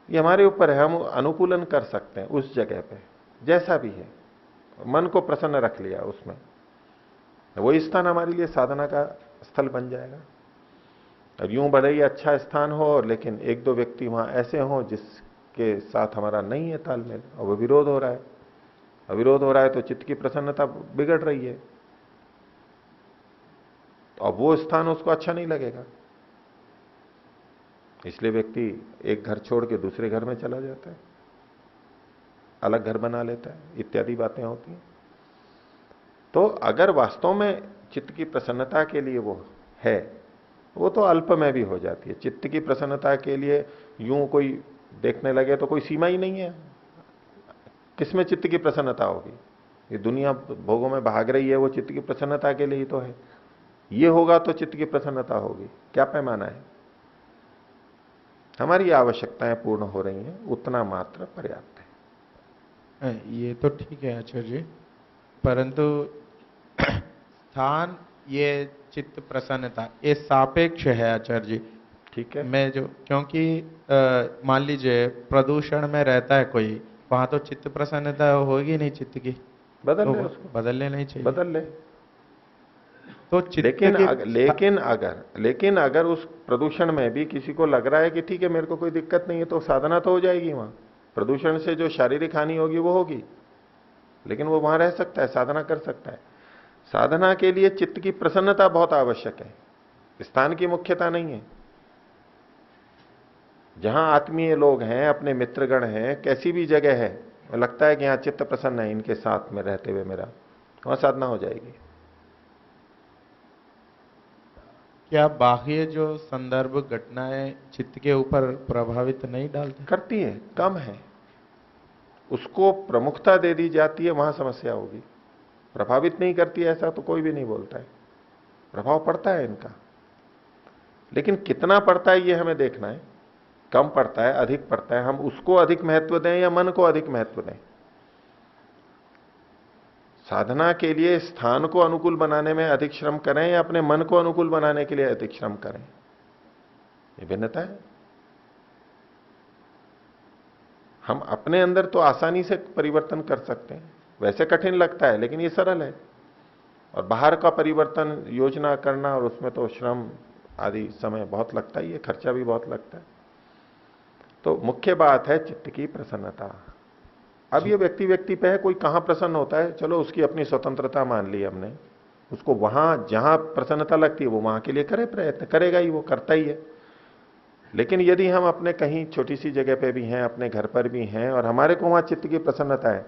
ये हमारे ऊपर है, हम अनुकूलन कर सकते हैं उस जगह पे जैसा भी है, मन को प्रसन्न रख लिया उसमें, वही स्थान हमारे लिए साधना का स्थल बन जाएगा। अब यूं भले ही अच्छा स्थान हो, लेकिन एक दो व्यक्ति वहां ऐसे हों जिसके साथ हमारा नहीं है तालमेल और वो विरोध हो रहा है, अविरोध हो रहा है, तो चित्त की प्रसन्नता बिगड़ रही है और वो स्थान उसको अच्छा नहीं लगेगा। इसलिए व्यक्ति एक घर छोड़ के दूसरे घर में चला जाता है, अलग घर बना लेता है, इत्यादि बातें होती हैं। तो अगर वास्तव में चित्त की प्रसन्नता के लिए वो है, वो तो अल्प में भी हो जाती है। चित्त की प्रसन्नता के लिए यूं कोई देखने लगे तो कोई सीमा ही नहीं है। किसमें चित्त की प्रसन्नता होगी? ये दुनिया भोगों में भाग रही है, वो चित्त की प्रसन्नता के लिए ही तो है। ये होगा तो चित्त की प्रसन्नता होगी। क्या पैमाना है? हमारी आवश्यकताएं पूर्ण हो रही हैं, उतना मात्र पर्याप्त है। ये तो ठीक है आचार्य जी, परंतु स्थान, ये चित्त प्रसन्नता, ये सापेक्ष है आचार्य जी। ठीक है। मैं जो, क्योंकि मान लीजिए प्रदूषण में रहता है कोई, वहां तो चित्त प्रसन्नता होगी नहीं चित्त की, बदल तो ले उसको, बदलने नहीं चाहिए। बदल ले। तो चित्त लेकिन की लेकिन अगर उस प्रदूषण में भी किसी को लग रहा है कि ठीक है मेरे को कोई दिक्कत नहीं है, तो साधना तो हो जाएगी वहां। प्रदूषण से जो शारीरिक हानि होगी वो होगी, लेकिन वो वहां रह सकता है, साधना कर सकता है। साधना के लिए चित्त की प्रसन्नता बहुत आवश्यक है, स्थान की मुख्यता नहीं है। जहां आत्मीय लोग हैं, अपने मित्रगण हैं, कैसी भी जगह है, लगता है कि यहां चित्त प्रसन्न है इनके साथ में रहते हुए मेरा, वहां साधना हो जाएगी। क्या बाह्य जो संदर्भ घटनाएं चित्त के ऊपर प्रभावित नहीं डालते? करती है, कम है। उसको प्रमुखता दे दी जाती है, वहां समस्या होगी। प्रभावित नहीं करती है ऐसा तो कोई भी नहीं बोलता है। प्रभाव पड़ता है इनका, लेकिन कितना पड़ता है ये हमें देखना है। कम पड़ता है, अधिक पड़ता है, हम उसको अधिक महत्व दें या मन को अधिक महत्व दें? साधना के लिए स्थान को अनुकूल बनाने में अधिक श्रम करें या अपने मन को अनुकूल बनाने के लिए अधिक श्रम करें? ये भिन्नता है। हम अपने अंदर तो आसानी से परिवर्तन कर सकते हैं, वैसे कठिन लगता है लेकिन ये सरल है। और बाहर का परिवर्तन योजना करना, और उसमें तो श्रम आदि समय बहुत लगता ही है, खर्चा भी बहुत लगता है। तो मुख्य बात है चित्त की प्रसन्नता। अब ये व्यक्ति व्यक्ति पे है, कोई कहां प्रसन्न होता है, चलो उसकी अपनी स्वतंत्रता मान ली हमने, उसको वहां जहां प्रसन्नता लगती है वो वहां के लिए करे, प्रयत्न करेगा ही, वो करता ही है। लेकिन यदि हम अपने कहीं छोटी सी जगह पे भी हैं, अपने घर पर भी हैं, और हमारे को वहां चित्त की प्रसन्नता है,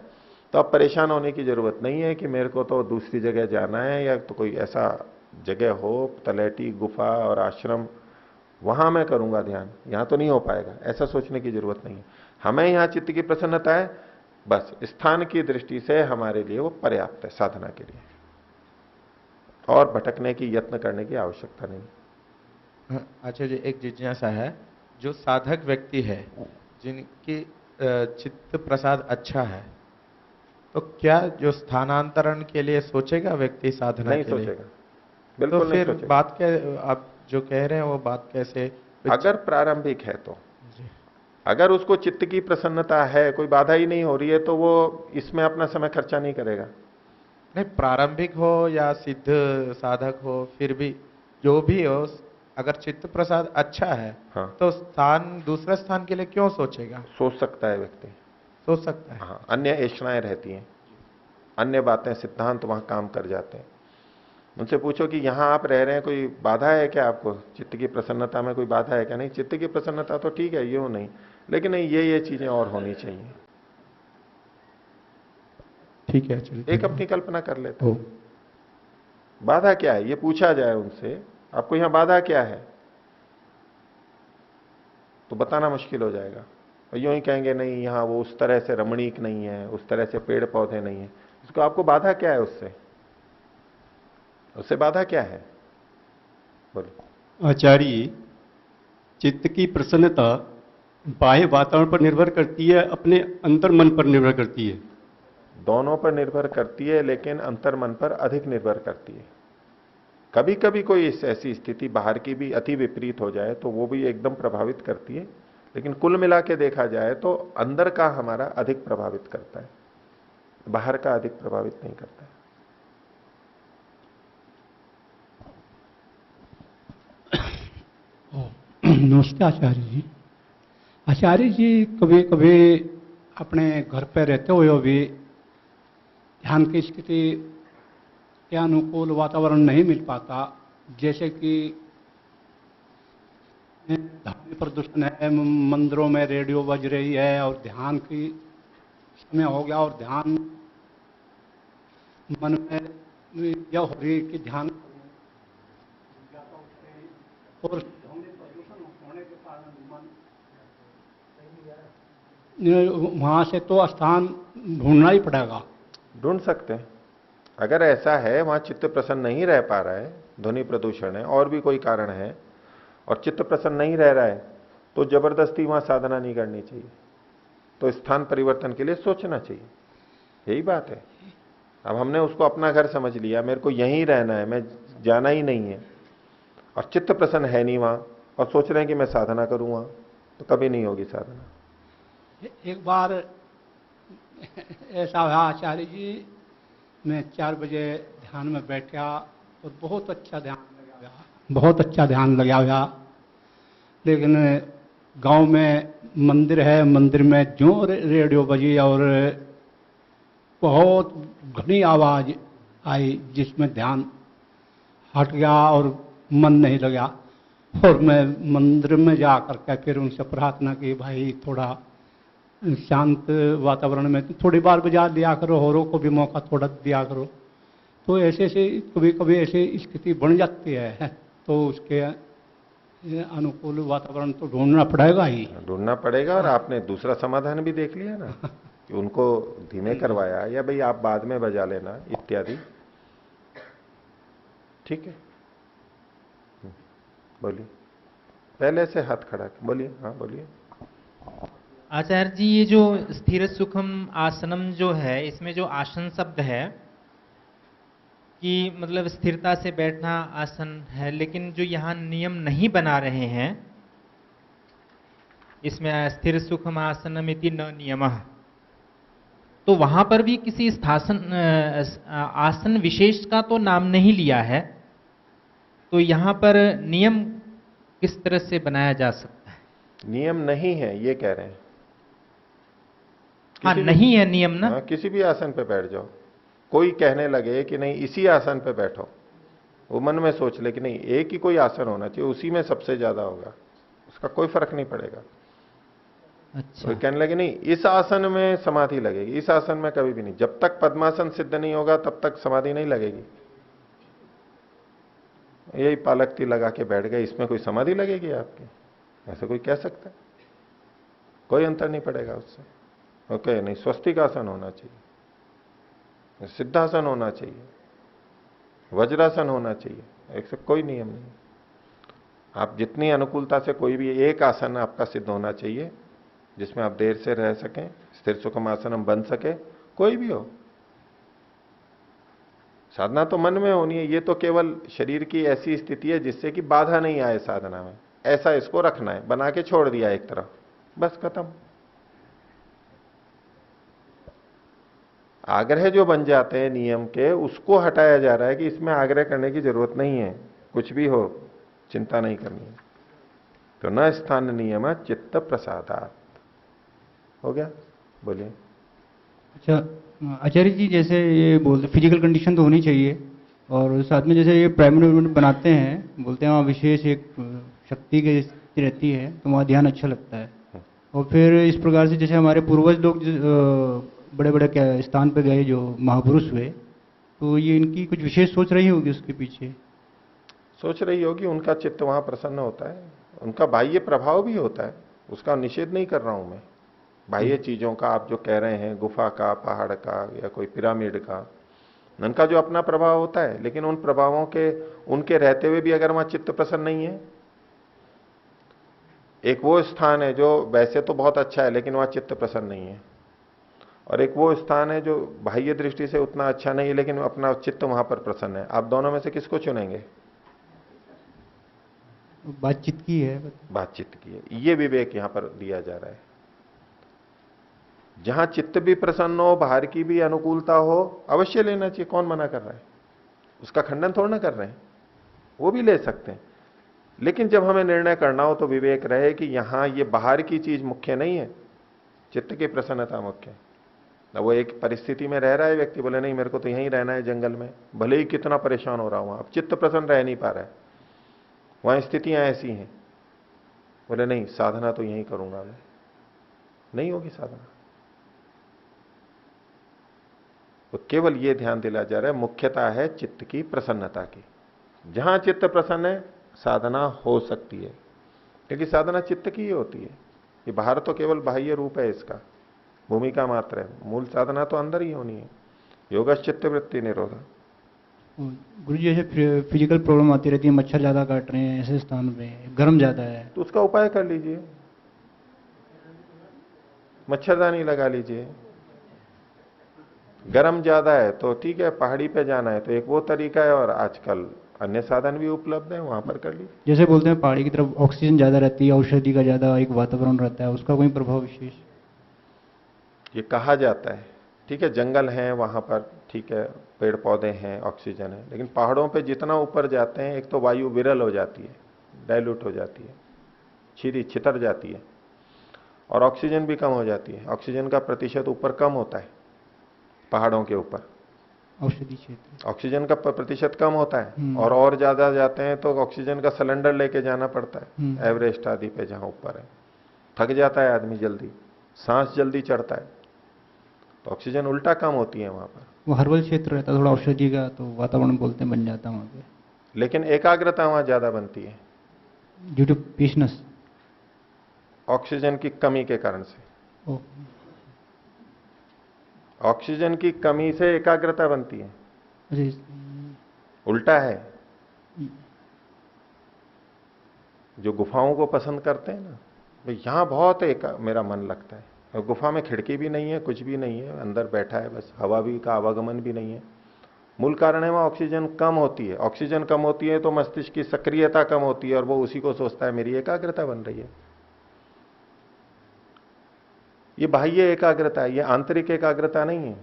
तो अब परेशान होने की जरूरत नहीं है कि मेरे को तो दूसरी जगह जाना है, या तो कोई ऐसा जगह हो तलैटी गुफा और आश्रम, वहां मैं करूंगा ध्यान, यहां तो नहीं हो पाएगा, ऐसा सोचने की जरूरत नहीं है। हमें यहां चित्त की प्रसन्नता है, बस स्थान की दृष्टि से हमारे लिए वो पर्याप्त है साधना के लिए, और भटकने की यत्न करने की आवश्यकता नहीं। अच्छा जी, एक जिज्ञासा है, जो साधक व्यक्ति है जिनकी चित्त प्रसाद अच्छा है, तो क्या जो स्थानांतरण के लिए सोचेगा व्यक्ति साधना नहीं के लिए? सोचेगा, तो बिल्कुल नहीं फिर सोचेगा। बात क्या, आप जो कह रहे हैं वो बात कैसे? अगर प्रारंभिक है तो, जी। अगर उसको चित्त की प्रसन्नता है, कोई बाधा ही नहीं हो रही है, तो वो इसमें अपना समय खर्चा नहीं करेगा। नहीं, प्रारंभिक हो या सिद्ध साधक हो, फिर भी जो भी हो, अगर चित्त प्रसाद अच्छा है, हाँ, तो स्थान, दूसरे स्थान के लिए क्यों सोचेगा? सोच सकता है व्यक्ति। सोच सकता है। हाँ, अन्य ऐषणाएं रहती हैं, अन्य बातें, सिद्धांत वहां काम कर जाते हैं। उनसे पूछो कि यहां आप रह रहे हैं, कोई बाधा है क्या आपको? चित्त की प्रसन्नता में कोई बाधा है क्या? नहीं, चित्त की प्रसन्नता तो ठीक है, यूं नहीं, लेकिन नहीं ये चीजें और होनी चाहिए। ठीक है, चलिए। एक अपनी कल्पना कर लेते हो। हैं, बाधा क्या है ये पूछा जाए उनसे, आपको यहां बाधा क्या है, तो बताना मुश्किल हो जाएगा। और यूं ही कहेंगे नहीं यहाँ वो उस तरह से रमणीक नहीं है, उस तरह से पेड़ पौधे नहीं है, इसको आपको बाधा क्या है उससे? उससे बाधा क्या है? बोलो। आचार्य, चित्त की प्रसन्नता बाह्य वातावरण पर निर्भर करती है, अपने अंतर मन पर निर्भर करती है? दोनों पर निर्भर करती है, लेकिन अंतर मन पर अधिक निर्भर करती है। कभी कभी कोई ऐसी स्थिति बाहर की भी अति विपरीत हो जाए तो वो भी एकदम प्रभावित करती है, लेकिन कुल मिला के देखा जाए तो अंदर का हमारा अधिक प्रभावित करता है, बाहर का अधिक प्रभावित नहीं करता है। नमस्ते आचार्य जी। आचार्य जी, कभी कभी अपने घर पे रहते हुए भी ध्यान की स्थिति के अनुकूल वातावरण नहीं मिल पाता, जैसे कि ध्वनि प्रदूषण है, मंदिरों में रेडियो बज रही है और ध्यान की समय हो गया और ध्यान मन में यह हो रही कि ध्यान और ध्वनि प्रदूषण होने के कारण मन वहां से तो स्थान ढूंढना ही पड़ेगा। ढूंढ सकते हैं, अगर ऐसा है वहां चित्त प्रसन्न नहीं रह पा रहा है, ध्वनि प्रदूषण है और भी कोई कारण है और चित्त प्रसन्न नहीं रह रहा है, तो जबरदस्ती वहां साधना नहीं करनी चाहिए, तो स्थान परिवर्तन के लिए सोचना चाहिए। यही बात है। अब हमने उसको अपना घर समझ लिया, मेरे को यहीं रहना है, मैं जाना ही नहीं है, और चित्त प्रसन्न है नहीं वहां, और सोच रहे हैं कि मैं साधना करूं वहां, तो कभी नहीं होगी साधना। एक बार ऐसा हुआ आचार्य जी, मैं 4 बजे ध्यान में बैठा और बहुत अच्छा ध्यान लगा हुआ, लेकिन गांव में मंदिर है, मंदिर में जो रेडियो बजी और बहुत घनी आवाज आई जिसमें ध्यान हट गया और मन नहीं लगा। और मैं मंदिर में जा करके फिर उनसे प्रार्थना की, भाई थोड़ा शांत वातावरण में थोड़ी बार बजा दिया करो, औरों को भी मौका थोड़ा दिया करो। तो ऐसे ऐसे कभी कभी ऐसी स्थिति बन जाती है, तो उसके अनुकूल वातावरण तो ढूंढना पड़ेगा ही। ढूंढना पड़ेगा। और आपने दूसरा समाधान भी देख लिया ना कि उनको धीमे करवाया, या भाई आप बाद में बजा लेना इत्यादि। ठीक है, बोलिए। पहले से हाथ खड़ा, बोलिए। हाँ बोलिए। आचार्य जी, ये जो स्थिर सुखम आसनम जो है, इसमें जो आसन शब्द है कि मतलब स्थिरता से बैठना आसन है, लेकिन जो यहाँ नियम नहीं बना रहे हैं इसमें स्थिर सुखम आसनम इति न नियमः, तो वहां पर भी किसी आसन विशेष का तो नाम नहीं लिया है, तो यहाँ पर नियम किस तरह से बनाया जा सकता है? नियम नहीं है ये कह रहे हैं। हाँ, नहीं है नियम ना। किसी भी आसन पे बैठ जाओ, कोई कहने लगे कि नहीं इसी आसन पे बैठो, वो मन में सोच ले कि नहीं एक ही कोई आसन होना चाहिए, उसी में सबसे ज्यादा होगा, उसका कोई फर्क नहीं पड़ेगा। अच्छा। कोई कहने लगे नहीं इस आसन में समाधि लगेगी, इस आसन में कभी भी नहीं, जब तक पद्मासन सिद्ध नहीं होगा तब तक समाधि नहीं लगेगी। यही पालकती लगा के बैठ गए, इसमें कोई समाधि लगेगी आपकी? ऐसा कोई कह सकता है? कोई अंतर नहीं पड़ेगा उससे। ओके, नहीं स्वस्तिक आसन होना चाहिए, सिद्धासन होना चाहिए, वज्रासन होना चाहिए, ऐसे कोई नियम नहीं। आप जितनी अनुकूलता से कोई भी एक आसन आपका सिद्ध होना चाहिए जिसमें आप देर से रह सकें, स्थिर सुखम आसन हम बन सके, कोई भी हो। साधना तो मन में होनी है, ये तो केवल शरीर की ऐसी स्थिति है जिससे कि बाधा नहीं आए साधना में, ऐसा इसको रखना है, बना के छोड़ दिया एक तरफ, बस खत्म। आग्रह जो बन जाते हैं नियम के, उसको हटाया जा रहा है कि इसमें आग्रह करने की जरूरत नहीं है, कुछ भी हो चिंता नहीं करनी है। तो न स्थान नियम चित्त प्रसादात। हो गया, बोलिए। अच्छा आचार्य जी, जैसे ये बोलते फिजिकल कंडीशन तो होनी चाहिए और साथ में जैसे ये प्राइमरी मूवमेंट बनाते हैं, बोलते हैं वहाँ विशेष एक शक्ति की स्थिति रहती है, तो वहाँ ध्यान अच्छा लगता है। और फिर इस प्रकार से जैसे हमारे पूर्वज लोग बड़े बड़े स्थान पे गए जो महापुरुष हुए, तो ये इनकी कुछ विशेष सोच रही होगी उसके पीछे। सोच रही होगी, उनका चित्त वहां प्रसन्न होता है, उनका बाह्य प्रभाव भी होता है, उसका निषेध नहीं कर रहा हूं मैं। बाह्य चीजों का आप जो कह रहे हैं, गुफा का, पहाड़ का या कोई पिरामिड का, उनका जो अपना प्रभाव होता है, लेकिन उन प्रभावों के उनके रहते हुए भी अगर वहां चित्त प्रसन्न नहीं है, एक वो स्थान है जो वैसे तो बहुत अच्छा है लेकिन वहां चित्त प्रसन्न नहीं है, और एक वो स्थान है जो बाह्य दृष्टि से उतना अच्छा नहीं है लेकिन अपना चित्त वहां पर प्रसन्न है। आप दोनों में से किसको चुनेंगे? बातचीत की है, बातचीत की है, ये विवेक यहां पर दिया जा रहा है। जहां चित्त भी प्रसन्न हो, बाहर की भी अनुकूलता हो, अवश्य लेना चाहिए। कौन मना कर रहा है? उसका खंडन थोड़ा ना कर रहे हैं, वो भी ले सकते हैं। लेकिन जब हमें निर्णय करना हो तो विवेक रहे कि यहां ये बाहर की चीज मुख्य नहीं है, चित्त की प्रसन्नता मुख्य है। वो एक परिस्थिति में रह रहा है व्यक्ति, बोले नहीं मेरे को तो यहीं रहना है जंगल में, भले ही कितना परेशान हो रहा हूं, अब चित्त प्रसन्न रह नहीं पा रहा है, वहां स्थितियां ऐसी हैं, बोले नहीं साधना तो यहीं करूंगा मैं, नहीं होगी साधना। तो केवल ये ध्यान दिला जा रहा है, मुख्यता है चित्त की प्रसन्नता की। जहां चित्त प्रसन्न है साधना हो सकती है, क्योंकि साधना चित्त की ही होती है। ये बाहर तो केवल बाह्य रूप है, इसका भूमिका मात्र है, मूल साधना तो अंदर ही होनी है। योगश्चित्त वृत्ति निरोध। गुरुजी जैसे फिजिकल प्रॉब्लम आती रहती है, मच्छर ज्यादा काट रहे हैं ऐसे स्थान पे, गर्म ज्यादा है, तो उसका उपाय कर लीजिए, मच्छरदानी लगा लीजिए। गर्म ज्यादा है तो ठीक है, पहाड़ी पे जाना है तो एक वो तरीका है, और आजकल अन्य साधन भी उपलब्ध है, वहां पर कर लीजिए। जैसे बोलते हैं पहाड़ी की तरफ ऑक्सीजन ज्यादा रहती है, औषधि का ज्यादा एक वातावरण रहता है, उसका कोई प्रभाव विशेष? ये कहा जाता है, ठीक है, जंगल है वहां पर, ठीक है, पेड़ पौधे हैं, ऑक्सीजन है, लेकिन पहाड़ों पे जितना ऊपर जाते हैं एक तो वायु विरल हो जाती है, डाइल्यूट हो जाती है, छितर जाती है, और ऑक्सीजन भी कम हो जाती है। ऑक्सीजन का प्रतिशत ऊपर कम होता है पहाड़ों के ऊपर, औषधि क्षेत्र ऑक्सीजन का प्रतिशत कम होता है, और ज्यादा जाते हैं तो ऑक्सीजन का सिलेंडर लेके जाना पड़ता है, एवरेस्ट आदि पे जहां ऊपर है, थक जाता है आदमी जल्दी, सांस जल्दी चढ़ता है, तो ऑक्सीजन उल्टा कम होती है वहां पर। वो हर्बल क्षेत्र रहता है थोड़ा औषधि का, तो वातावरण बोलते हैं बन जाता है वहां पे, लेकिन एकाग्रता वहां ज्यादा बनती है ड्यू टू पीसनेस, ऑक्सीजन की कमी के कारण से। ऑक्सीजन की कमी से एकाग्रता बनती है, उल्टा है। जो गुफाओं को पसंद करते हैं ना, भाई यहां बहुत मेरा मन लगता है, और गुफा में खिड़की भी नहीं है, कुछ भी नहीं है, अंदर बैठा है बस, हवा भी का आवागमन भी नहीं है। मूल कारण है वहां ऑक्सीजन कम होती है। ऑक्सीजन कम होती है तो मस्तिष्क की सक्रियता कम होती है, और वो उसी को सोचता है मेरी एकाग्रता बन रही है। ये बाह्य एकाग्रता है, ये आंतरिक एकाग्रता नहीं है,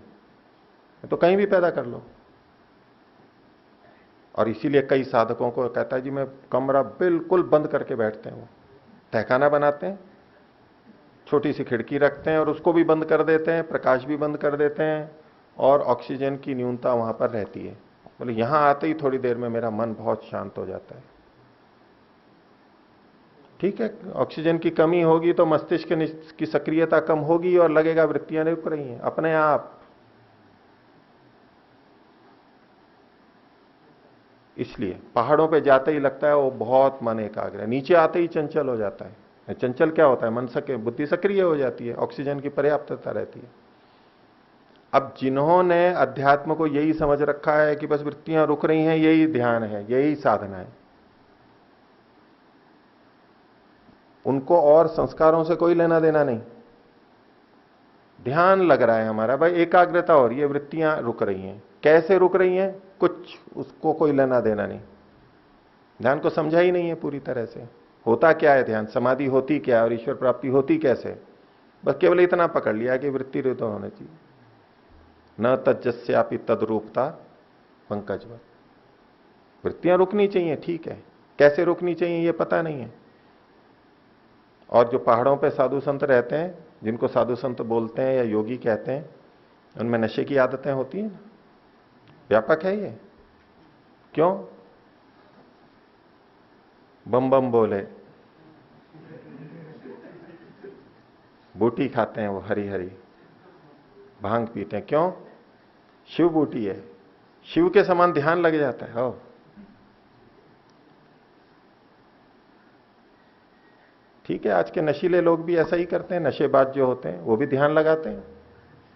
तो कहीं भी पैदा कर लो। और इसीलिए कई साधकों को कहता है जी मैं कमरा बिल्कुल बंद करके बैठते हैं, वो तहखाना बनाते हैं, छोटी सी खिड़की रखते हैं और उसको भी बंद कर देते हैं, प्रकाश भी बंद कर देते हैं, और ऑक्सीजन की न्यूनता वहां पर रहती है। बोले यहां आते ही थोड़ी देर में मेरा मन बहुत शांत हो जाता है। ठीक है, ऑक्सीजन की कमी होगी तो मस्तिष्क की सक्रियता कम होगी और लगेगा वृत्तियां रुक रही हैं अपने आप। इसलिए पहाड़ों पे जाते ही लगता है वो बहुत मन एकाग्र है, नीचे आते ही चंचल हो जाता है। चंचल क्या होता है? मन बुद्धि सक्रिय हो जाती है, ऑक्सीजन की पर्याप्तता रहती है। अब जिन्होंने अध्यात्म को यही समझ रखा है कि बस वृत्तियां रुक रही हैं, यही ध्यान है, यही साधना है, उनको और संस्कारों से कोई लेना देना नहीं। ध्यान लग रहा है हमारा, भाई एकाग्रता हो रही है, वृत्तियां रुक रही हैं, कैसे रुक रही हैं कुछ उसको कोई लेना देना नहीं। ध्यान को समझा ही नहीं है पूरी तरह से, होता क्या है ध्यान, समाधि होती क्या है और ईश्वर प्राप्ति होती कैसे। बस केवल इतना पकड़ लिया कि वृत्ति रहित होने चाहिए, न तज्जस्यापि तद्रूपता पंकजवत। वृत्तियां रुकनी चाहिए, ठीक है, कैसे रुकनी चाहिए ये पता नहीं है। और जो पहाड़ों पे साधु संत रहते हैं, जिनको साधु संत बोलते हैं या योगी कहते हैं, उनमें नशे की आदतें होती हैं ना, व्यापक है ये। क्यों? बम बम बोले, बूटी खाते हैं वो हरी हरी, भांग पीते हैं, क्यों? शिव बूटी है, शिव के समान ध्यान लग जाता है। हो ठीक है, आज के नशीले लोग भी ऐसा ही करते हैं, नशेबाज जो होते हैं वो भी ध्यान लगाते हैं।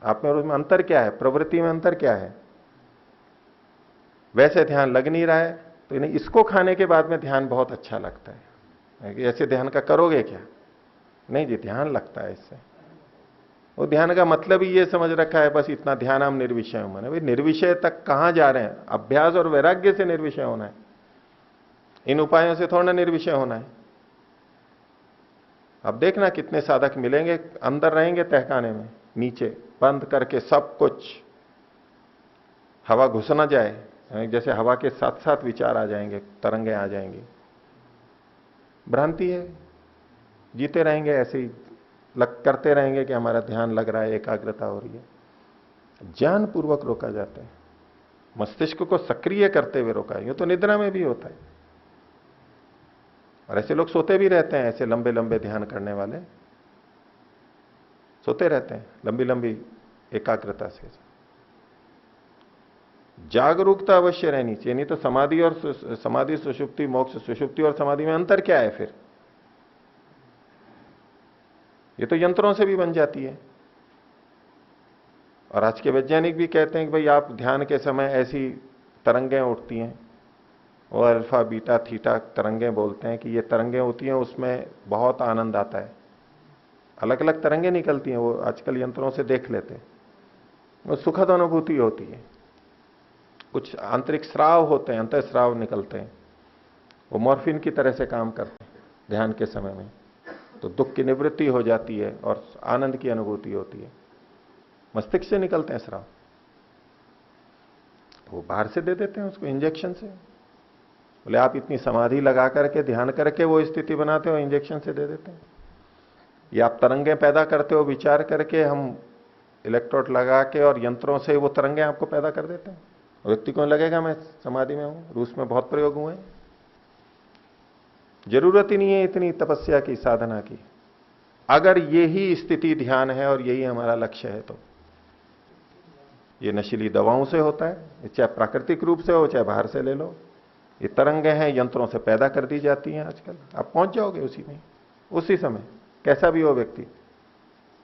आप में और उसमें अंतर क्या है? प्रवृत्ति में अंतर क्या है? वैसे ध्यान लग नहीं रहा है तो इन्हें इसको खाने के बाद में ध्यान बहुत अच्छा लगता है कि ऐसे ध्यान का करोगे क्या? नहीं जी, ध्यान लगता है इससे। वो ध्यान का मतलब ही ये समझ रखा है बस इतना ध्यान हम निर्विषय हो। माने भाई निर्विषय तक कहां जा रहे हैं? अभ्यास और वैराग्य से निर्विषय होना है, इन उपायों से थोड़ा ना निर्विषय होना है। अब देखना कितने साधक मिलेंगे, अंदर रहेंगे तहखाने में, नीचे बंद करके सब कुछ, हवा घुस ना जाए, जैसे हवा के साथ साथ विचार आ जाएंगे, तरंगे आ जाएंगी। भ्रांति है, जीते रहेंगे ऐसे ही, करते रहेंगे कि हमारा ध्यान लग रहा है, एकाग्रता हो रही है। ज्ञान पूर्वक रोका जाता है, मस्तिष्क को सक्रिय करते हुए रोका है। ये तो निद्रा में भी होता है, और ऐसे लोग सोते भी रहते हैं, ऐसे लंबे लंबे ध्यान करने वाले सोते रहते हैं लंबी लंबी एकाग्रता से। जागरूकता अवश्य रहनी चाहिए, नहीं तो समाधि और समाधि सुषुप्ति, मोक्ष सुषुप्ति और समाधि में अंतर क्या है फिर? ये तो यंत्रों से भी बन जाती है। और आज के वैज्ञानिक भी कहते हैं कि भाई आप ध्यान के समय ऐसी तरंगें उठती हैं, वो अल्फा बीटा थीटा तरंगें बोलते हैं कि ये तरंगें होती हैं, उसमें बहुत आनंद आता है। अलग अलग तरंगें निकलती हैं, वो आजकल यंत्रों से देख लेते हैं, वो सुखद अनुभूति होती है। कुछ आंतरिक स्राव होते हैं, अंतर स्राव निकलते हैं, वो मॉर्फिन की तरह से काम करते हैं ध्यान के समय में। तो दुख की निवृत्ति हो जाती है और आनंद की अनुभूति होती है। मस्तिष्क से निकलते हैं स्राव, वो बाहर से दे देते हैं उसको इंजेक्शन से। बोले आप इतनी समाधि लगा करके ध्यान करके वो स्थिति बनाते हो, इंजेक्शन से दे देते हैं। या आप तरंगें पैदा करते हो विचार करके, हम इलेक्ट्रोड लगा के और यंत्रों से वो तरंगें आपको पैदा कर देते हैं। व्यक्ति को लगेगा मैं समाधि में हूं। रूस में बहुत प्रयोग हुए हैं। जरूरत ही नहीं है इतनी तपस्या की, साधना की। अगर यही स्थिति ध्यान है और यही हमारा लक्ष्य है तो ये नशीली दवाओं से होता है, चाहे प्राकृतिक रूप से हो चाहे बाहर से ले लो। ये तरंगें हैं, यंत्रों से पैदा कर दी जाती हैं आजकल। आप पहुंच जाओगे उसी में, उसी समय, कैसा भी हो व्यक्ति।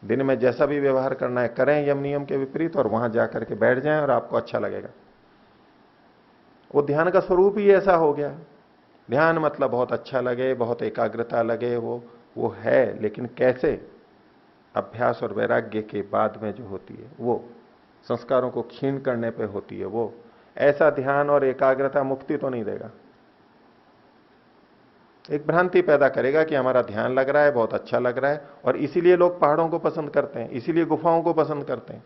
दिन में जैसा भी व्यवहार करना है करें यम नियम के विपरीत, और वहां जाकर के बैठ जाएं और आपको अच्छा लगेगा। वो ध्यान का स्वरूप ही ऐसा हो गया। ध्यान मतलब बहुत अच्छा लगे, बहुत एकाग्रता लगे, वो है। लेकिन कैसे? अभ्यास और वैराग्य के बाद में जो होती है, वो संस्कारों को क्षीण करने पे होती है। वो ऐसा ध्यान और एकाग्रता मुक्ति तो नहीं देगा, एक भ्रांति पैदा करेगा कि हमारा ध्यान लग रहा है, बहुत अच्छा लग रहा है। और इसीलिए लोग पहाड़ों को पसंद करते हैं, इसीलिए गुफाओं को पसंद करते हैं।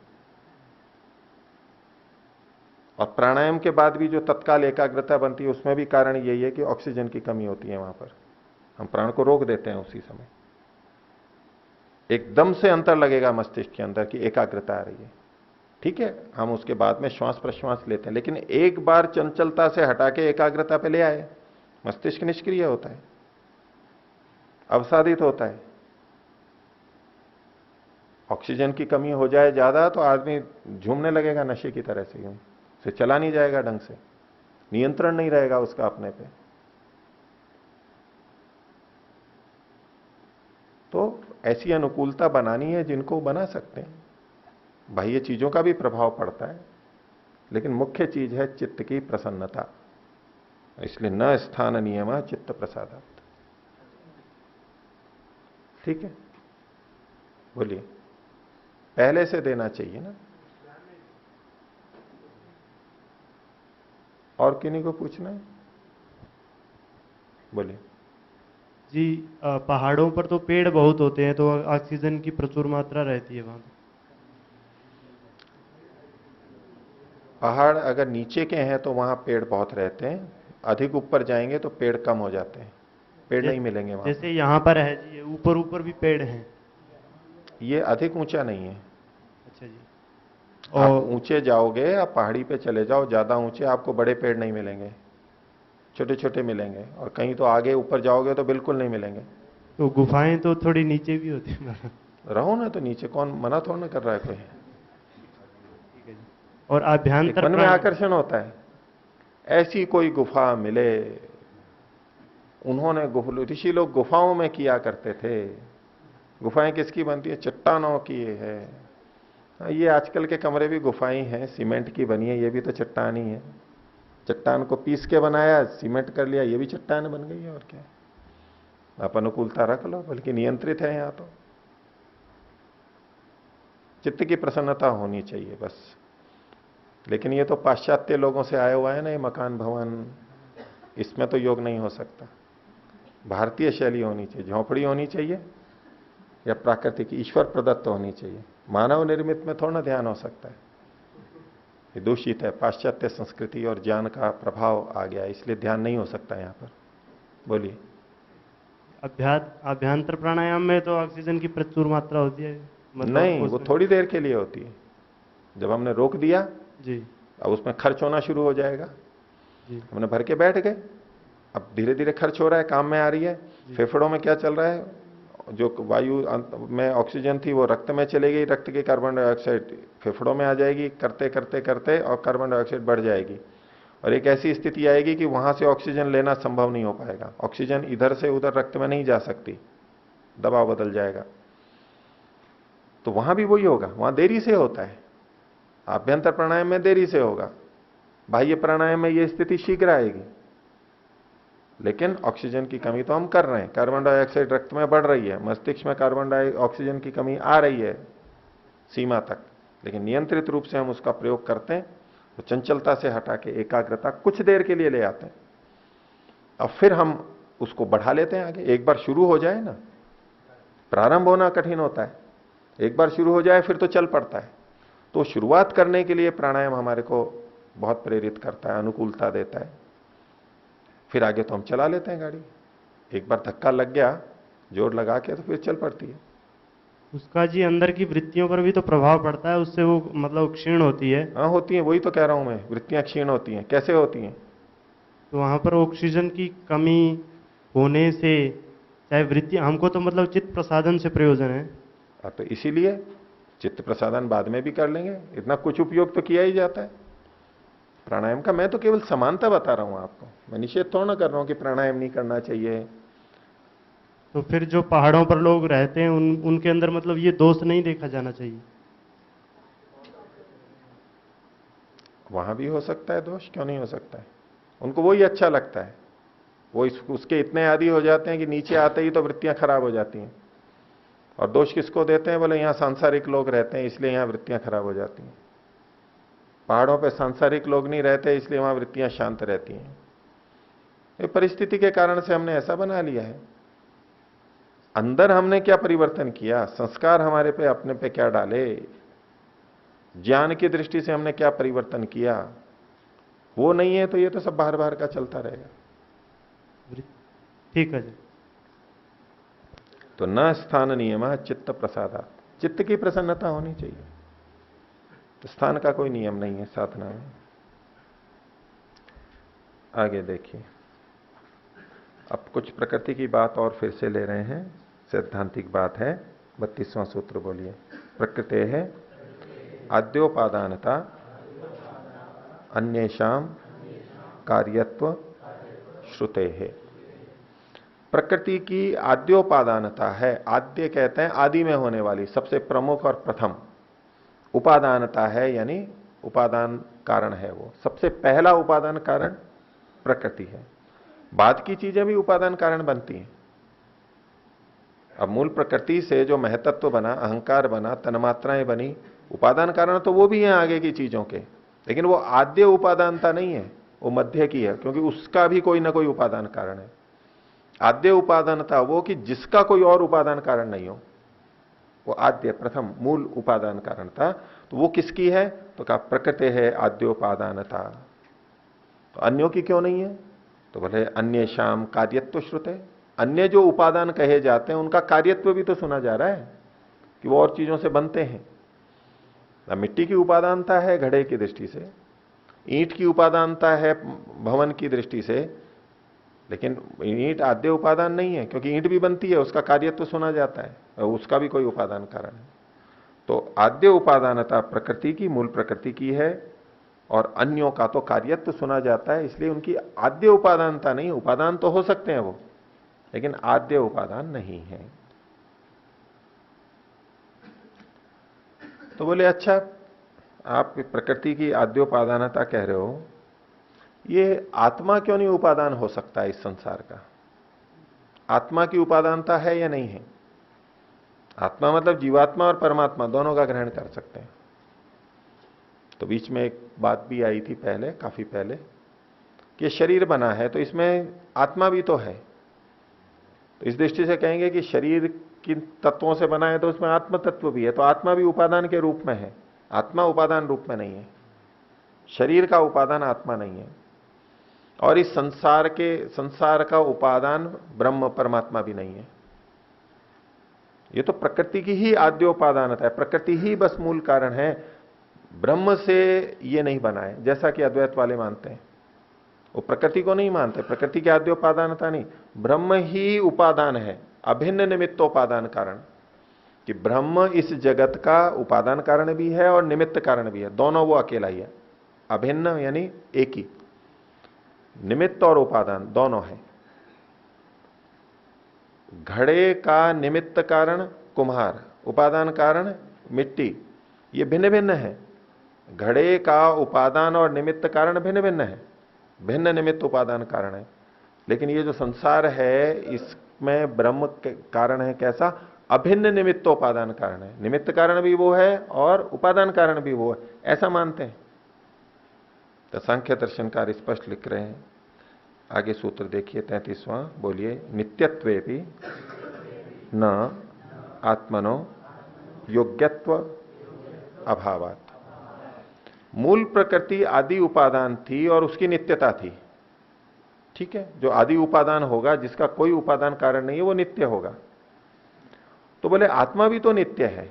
और प्राणायाम के बाद भी जो तत्काल एकाग्रता बनती है, उसमें भी कारण यही है कि ऑक्सीजन की कमी होती है वहां पर, हम प्राण को रोक देते हैं उसी समय। एकदम से अंतर लगेगा मस्तिष्क के अंदर कि एकाग्रता आ रही है। ठीक है, हम उसके बाद में श्वास प्रश्वास लेते हैं, लेकिन एक बार चंचलता से हटा के एकाग्रता पे ले आए, मस्तिष्क निष्क्रिय होता है, अवसादित होता है। ऑक्सीजन की कमी हो जाए ज्यादा तो आदमी झूमने लगेगा नशे की तरह से, यूं से चला नहीं जाएगा ढंग से, नियंत्रण नहीं रहेगा उसका अपने पे। तो ऐसी अनुकूलता बनानी है जिनको बना सकते हैं। बाह्य चीजों का भी प्रभाव पड़ता है, लेकिन मुख्य चीज है चित्त की प्रसन्नता। इसलिए न स्थान नियम चित्त प्रसादात्। ठीक है, बोलिए। पहले से देना चाहिए ना, और किन्हीं को पूछना है? बोलिए जी। पहाड़ों पर तो पेड़ बहुत होते हैं, तो ऑक्सीजन की प्रचुर मात्रा रहती है वहां। पहाड़ अगर नीचे के हैं तो वहां पेड़ बहुत रहते हैं, अधिक ऊपर जाएंगे तो पेड़ कम हो जाते हैं, पेड़ नहीं मिलेंगे वहां। जैसे यहाँ पर है जी, ऊपर ऊपर भी पेड़ हैं। ये अधिक ऊंचा नहीं है। अच्छा जी। आप ऊंचे जाओगे, आप पहाड़ी पे चले जाओ, ज्यादा ऊंचे आपको बड़े पेड़ नहीं मिलेंगे। छोटे छोटे मिलेंगे, और कहीं तो आगे ऊपर जाओगे तो बिल्कुल नहीं मिलेंगे। तो गुफाएं तो थोड़ी नीचे भी होती है। रहो ना तो नीचे, कौन मना थोड़ा ना कर रहा है कोई। और एक आभ्यंतर मन में प्राणायाम, आकर्षण होता है। ऐसी कोई गुफा मिले, उन्होंने ऋषि लोग गुफाओं में किया करते थे। गुफाएं किसकी बनती है? चट्टानों की है। ये आजकल के कमरे भी गुफाएं हैं, सीमेंट की बनी है, ये भी तो चट्टान ही है। चट्टान को पीस के बनाया, सीमेंट कर लिया, ये भी चट्टान बन गई है। और क्या, आप अनुकूलता रख लो, बल्कि नियंत्रित है यहां तो। चित्त की प्रसन्नता होनी चाहिए बस। लेकिन ये तो पाश्चात्य लोगों से आया हुआ है ना, ये मकान भवन, इसमें तो योग नहीं हो सकता। भारतीय शैली होनी चाहिए, झोंपड़ी होनी चाहिए, या प्राकृतिक ईश्वर प्रदत्त होनी चाहिए। मानव निर्मित में थोड़ा ध्यान हो सकता है, ये दूषित है। पाश्चात्य संस्कृति और ज्ञान का प्रभाव आ गया, इसलिए ध्यान नहीं हो सकता यहां पर। बोलिए। आभ्यंतर प्राणायाम में तो ऑक्सीजन की प्रचुर मात्रा होती है, मतलब नहीं, वो उसमें- थोड़ी देर के लिए होती है। जब हमने रोक दिया, जी अब उसमें खर्च होना शुरू हो जाएगा। जी हमने भर के बैठ गए, अब धीरे धीरे खर्च हो रहा है, काम में आ रही है। फेफड़ों में क्या चल रहा है? जो वायु में ऑक्सीजन थी वो रक्त में चली गई, रक्त की कार्बन डाइऑक्साइड फेफड़ों में आ जाएगी, करते करते करते, और कार्बन डाइऑक्साइड बढ़ जाएगी। और एक ऐसी स्थिति आएगी कि वहां से ऑक्सीजन लेना संभव नहीं हो पाएगा। ऑक्सीजन इधर से उधर रक्त में नहीं जा सकती, दबाव बदल जाएगा। तो वहां भी वही होगा, वहां देरी से होता है। आभ्यंतर प्राणायाम में देरी से होगा, बाह्य प्राणायाम में यह स्थिति शीघ्र आएगी। लेकिन ऑक्सीजन की कमी तो हम कर रहे हैं, कार्बन डाइऑक्साइड रक्त में बढ़ रही है, मस्तिष्क में कार्बन ऑक्सीजन की कमी आ रही है सीमा तक, लेकिन नियंत्रित रूप से हम उसका प्रयोग करते हैं तो चंचलता से हटा के एकाग्रता कुछ देर के लिए ले आते हैं। अब फिर हम उसको बढ़ा लेते हैं आगे। एक बार शुरू हो जाए ना, प्रारंभ होना कठिन होता है, एक बार शुरू हो जाए फिर तो चल पड़ता है। तो शुरुआत करने के लिए प्राणायाम हमारे को बहुत प्रेरित करता है, अनुकूलता देता है। फिर आगे तो हम चला लेते हैं गाड़ी। एक बार धक्का लग गया जोर लगा के, तो फिर चल पड़ती है। उसका जी अंदर की वृत्तियों पर भी तो प्रभाव पड़ता है, उससे वो मतलब क्षीण होती है। हाँ होती है, वही तो कह रहा हूं मैं, वृत्तियां क्षीण होती हैं। कैसे होती हैं? तो वहां पर ऑक्सीजन की कमी होने से, चाहे वृत्ति, हमको तो मतलब चित्त प्रसादन से प्रयोजन है। तो इसीलिए चित्त प्रसादन बाद में भी कर लेंगे, इतना कुछ उपयोग तो किया ही जाता है प्राणायाम का। मैं तो केवल समानता बता रहा हूं आपको, मैं निषेध थोड़ा ना कर रहा हूं कि प्राणायाम नहीं करना चाहिए। तो फिर जो पहाड़ों पर लोग रहते हैं उनके अंदर मतलब ये दोष नहीं देखा जाना चाहिए। वहां भी हो सकता है दोष, क्यों नहीं हो सकता है? उनको वही अच्छा लगता है, वो उसके इतने आदी हो जाते हैं कि नीचे आते ही तो वृत्तियां खराब हो जाती हैं। और दोष किसको देते हैं? बोले यहां सांसारिक लोग रहते हैं इसलिए यहां वृत्तियां खराब हो जाती हैं। पहाड़ों पे सांसारिक लोग नहीं रहते इसलिए वहां वृत्तियां शांत रहती हैं। ये परिस्थिति के कारण से हमने ऐसा बना लिया है। अंदर हमने क्या परिवर्तन किया, संस्कार हमारे पे अपने पे क्या डाले, ज्ञान की दृष्टि से हमने क्या परिवर्तन किया, वो नहीं है तो ये तो सब बाहर बाहर का चलता रहेगा। ठीक है जी। तो न स्थान नियम चित्त प्रसादा, चित्त की प्रसन्नता होनी चाहिए। तो स्थान का कोई नियम नहीं है साधना में। आगे देखिए, अब कुछ प्रकृति की बात और फिर से ले रहे हैं, सैद्धांतिक बात है। 32वां सूत्र बोलिए। प्रकृति है आद्योपादानता अन्येषाम कार्यत्व श्रुते है। प्रकृति की आद्योपादानता है, आद्य कहते हैं आदि में होने वाली, सबसे प्रमुख और प्रथम। उपादानता है यानी उपादान कारण है, वो सबसे पहला उपादान कारण प्रकृति है। बाद की चीजें भी उपादान कारण बनती हैं। अब मूल प्रकृति से जो महतत्व बना, अहंकार बना, तन्मात्राएं बनी, उपादान कारण तो वो भी हैं आगे की चीजों के, लेकिन वो आद्य उपादानता नहीं है, वो मध्य की है, क्योंकि उसका भी कोई ना कोई उपादान कारण है। आद्य उपादानता वो कि जिसका कोई और उपादान कारण नहीं हो, वो आद्य प्रथम मूल उपादान कारण था। तो वो किसकी है? तो कहा प्रकृति है आद्योपादानता। तो अन्यों की क्यों नहीं है? तो बोले अन्य शाम कार्यत्व श्रुते, अन्य जो उपादान कहे जाते हैं उनका कार्यत्व भी तो सुना जा रहा है कि वो और चीजों से बनते हैं। मिट्टी की उपादानता है घड़े की दृष्टि से, ईंट की उपादानता है भवन की दृष्टि से, लेकिन ईंट आद्य उपादान नहीं है, क्योंकि ईंट भी बनती है, उसका कार्य तो सुना जाता है, और उसका भी कोई उपादान कारण है। तो आद्य उपादानता प्रकृति की, मूल प्रकृति की है, और अन्यों का तो कार्यत्व सुना जाता है, इसलिए उनकी आद्य उपादानता नहीं, उपादान तो हो सकते हैं वो, लेकिन आद्य उपादान नहीं है। तो बोले अच्छा, आप प्रकृति की आद्योपादानता कह रहे हो, ये आत्मा क्यों नहीं उपादान हो सकता है इस संसार का? आत्मा की उपादानता है या नहीं है? आत्मा मतलब जीवात्मा और परमात्मा दोनों का ग्रहण कर सकते हैं। तो बीच में एक बात भी आई थी पहले, काफी पहले, कि शरीर बना है तो इसमें आत्मा भी तो है। तो इस दृष्टि से कहेंगे कि शरीर किन तत्वों से बना है तो उसमें आत्म तत्व भी है, तो आत्मा भी उपादान के रूप में है, आत्मा उपादान रूप में नहीं है। शरीर का उपादान आत्मा नहीं है, और इस संसार का उपादान ब्रह्म परमात्मा भी नहीं है। ये तो प्रकृति की ही आद्योपादानता है, प्रकृति ही बस मूल कारण है, ब्रह्म से ये नहीं बना है, जैसा कि अद्वैत वाले मानते हैं। वो प्रकृति को नहीं मानते, प्रकृति की आद्योपादानता नहीं, ब्रह्म ही उपादान है, अभिन्न निमित्तोपादान कारण, कि ब्रह्म इस जगत का उपादान कारण भी है और निमित्त कारण भी है, दोनों वो अकेला ही है। अभिन्न यानी एक ही, निमित्त और उपादान दोनों है। घड़े का निमित्त कारण कुम्हार, उपादान कारण मिट्टी, ये भिन्न भिन्न है। घड़े का उपादान और निमित्त कारण भिन्न भिन्न है, भिन्न निमित्त उपादान कारण है। लेकिन ये जो संसार है इसमें ब्रह्म कारण है कैसा? अभिन्न निमित्तोपादान कारण है, निमित्त कारण भी वो है और उपादान कारण भी वो है, ऐसा मानते हैं। तो सांख्य दर्शनकार स्पष्ट लिख रहे हैं। आगे सूत्र देखिए 33वां, बोलिए, नित्यत्वे भी न आत्मनो योग्यत्व अभावात। मूल प्रकृति आदि उपादान थी और उसकी नित्यता थी, ठीक है। जो आदि उपादान होगा, जिसका कोई उपादान कारण नहीं है, वो नित्य होगा। तो बोले आत्मा भी तो नित्य है,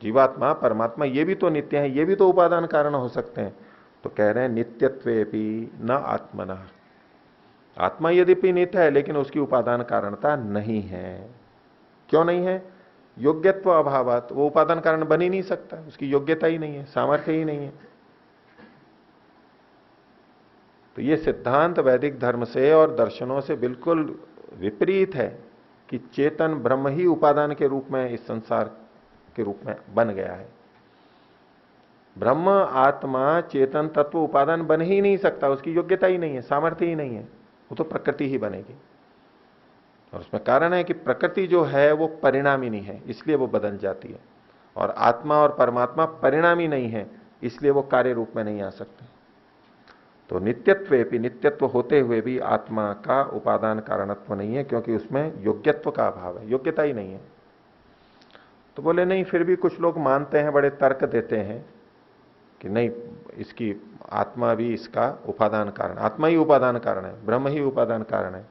जीवात्मा परमात्मा ये भी तो नित्य है, ये भी तो उपादान कारण हो सकते हैं। तो कह रहे हैं नित्यत्वे भी न आत्मना, आत्मा यद्यपि नित्य है लेकिन उसकी उपादान कारणता नहीं है। क्यों नहीं है? योग्यत्व अभावात, वो उपादान कारण बन ही नहीं सकता, उसकी योग्यता ही नहीं है, सामर्थ्य ही नहीं है। तो ये सिद्धांत वैदिक धर्म से और दर्शनों से बिल्कुल विपरीत है कि चेतन ब्रह्म ही उपादान के रूप में इस संसार के रूप में बन गया है। ब्रह्म आत्मा चेतन तत्व उपादान बन ही नहीं सकता, उसकी योग्यता ही नहीं है, सामर्थ्य ही नहीं है, वो तो प्रकृति ही बनेगी। और उसमें कारण है कि प्रकृति जो है वो परिणामी नहीं है, इसलिए वो बदल जाती है, और आत्मा और परमात्मा परिणामी नहीं है, इसलिए वो कार्य रूप में नहीं आ सकते। तो नित्यत्वे भी, नित्यत्व होते हुए भी आत्मा का उपादान कारणत्व नहीं है, क्योंकि उसमें योग्यत्व का अभाव है, योग्यता ही नहीं है। तो बोले नहीं, फिर भी कुछ लोग मानते हैं, बड़े तर्क देते हैं कि नहीं, इसकी आत्मा भी इसका उपादान कारण, आत्मा ही उपादान कारण है, ब्रह्म ही उपादान कारण है।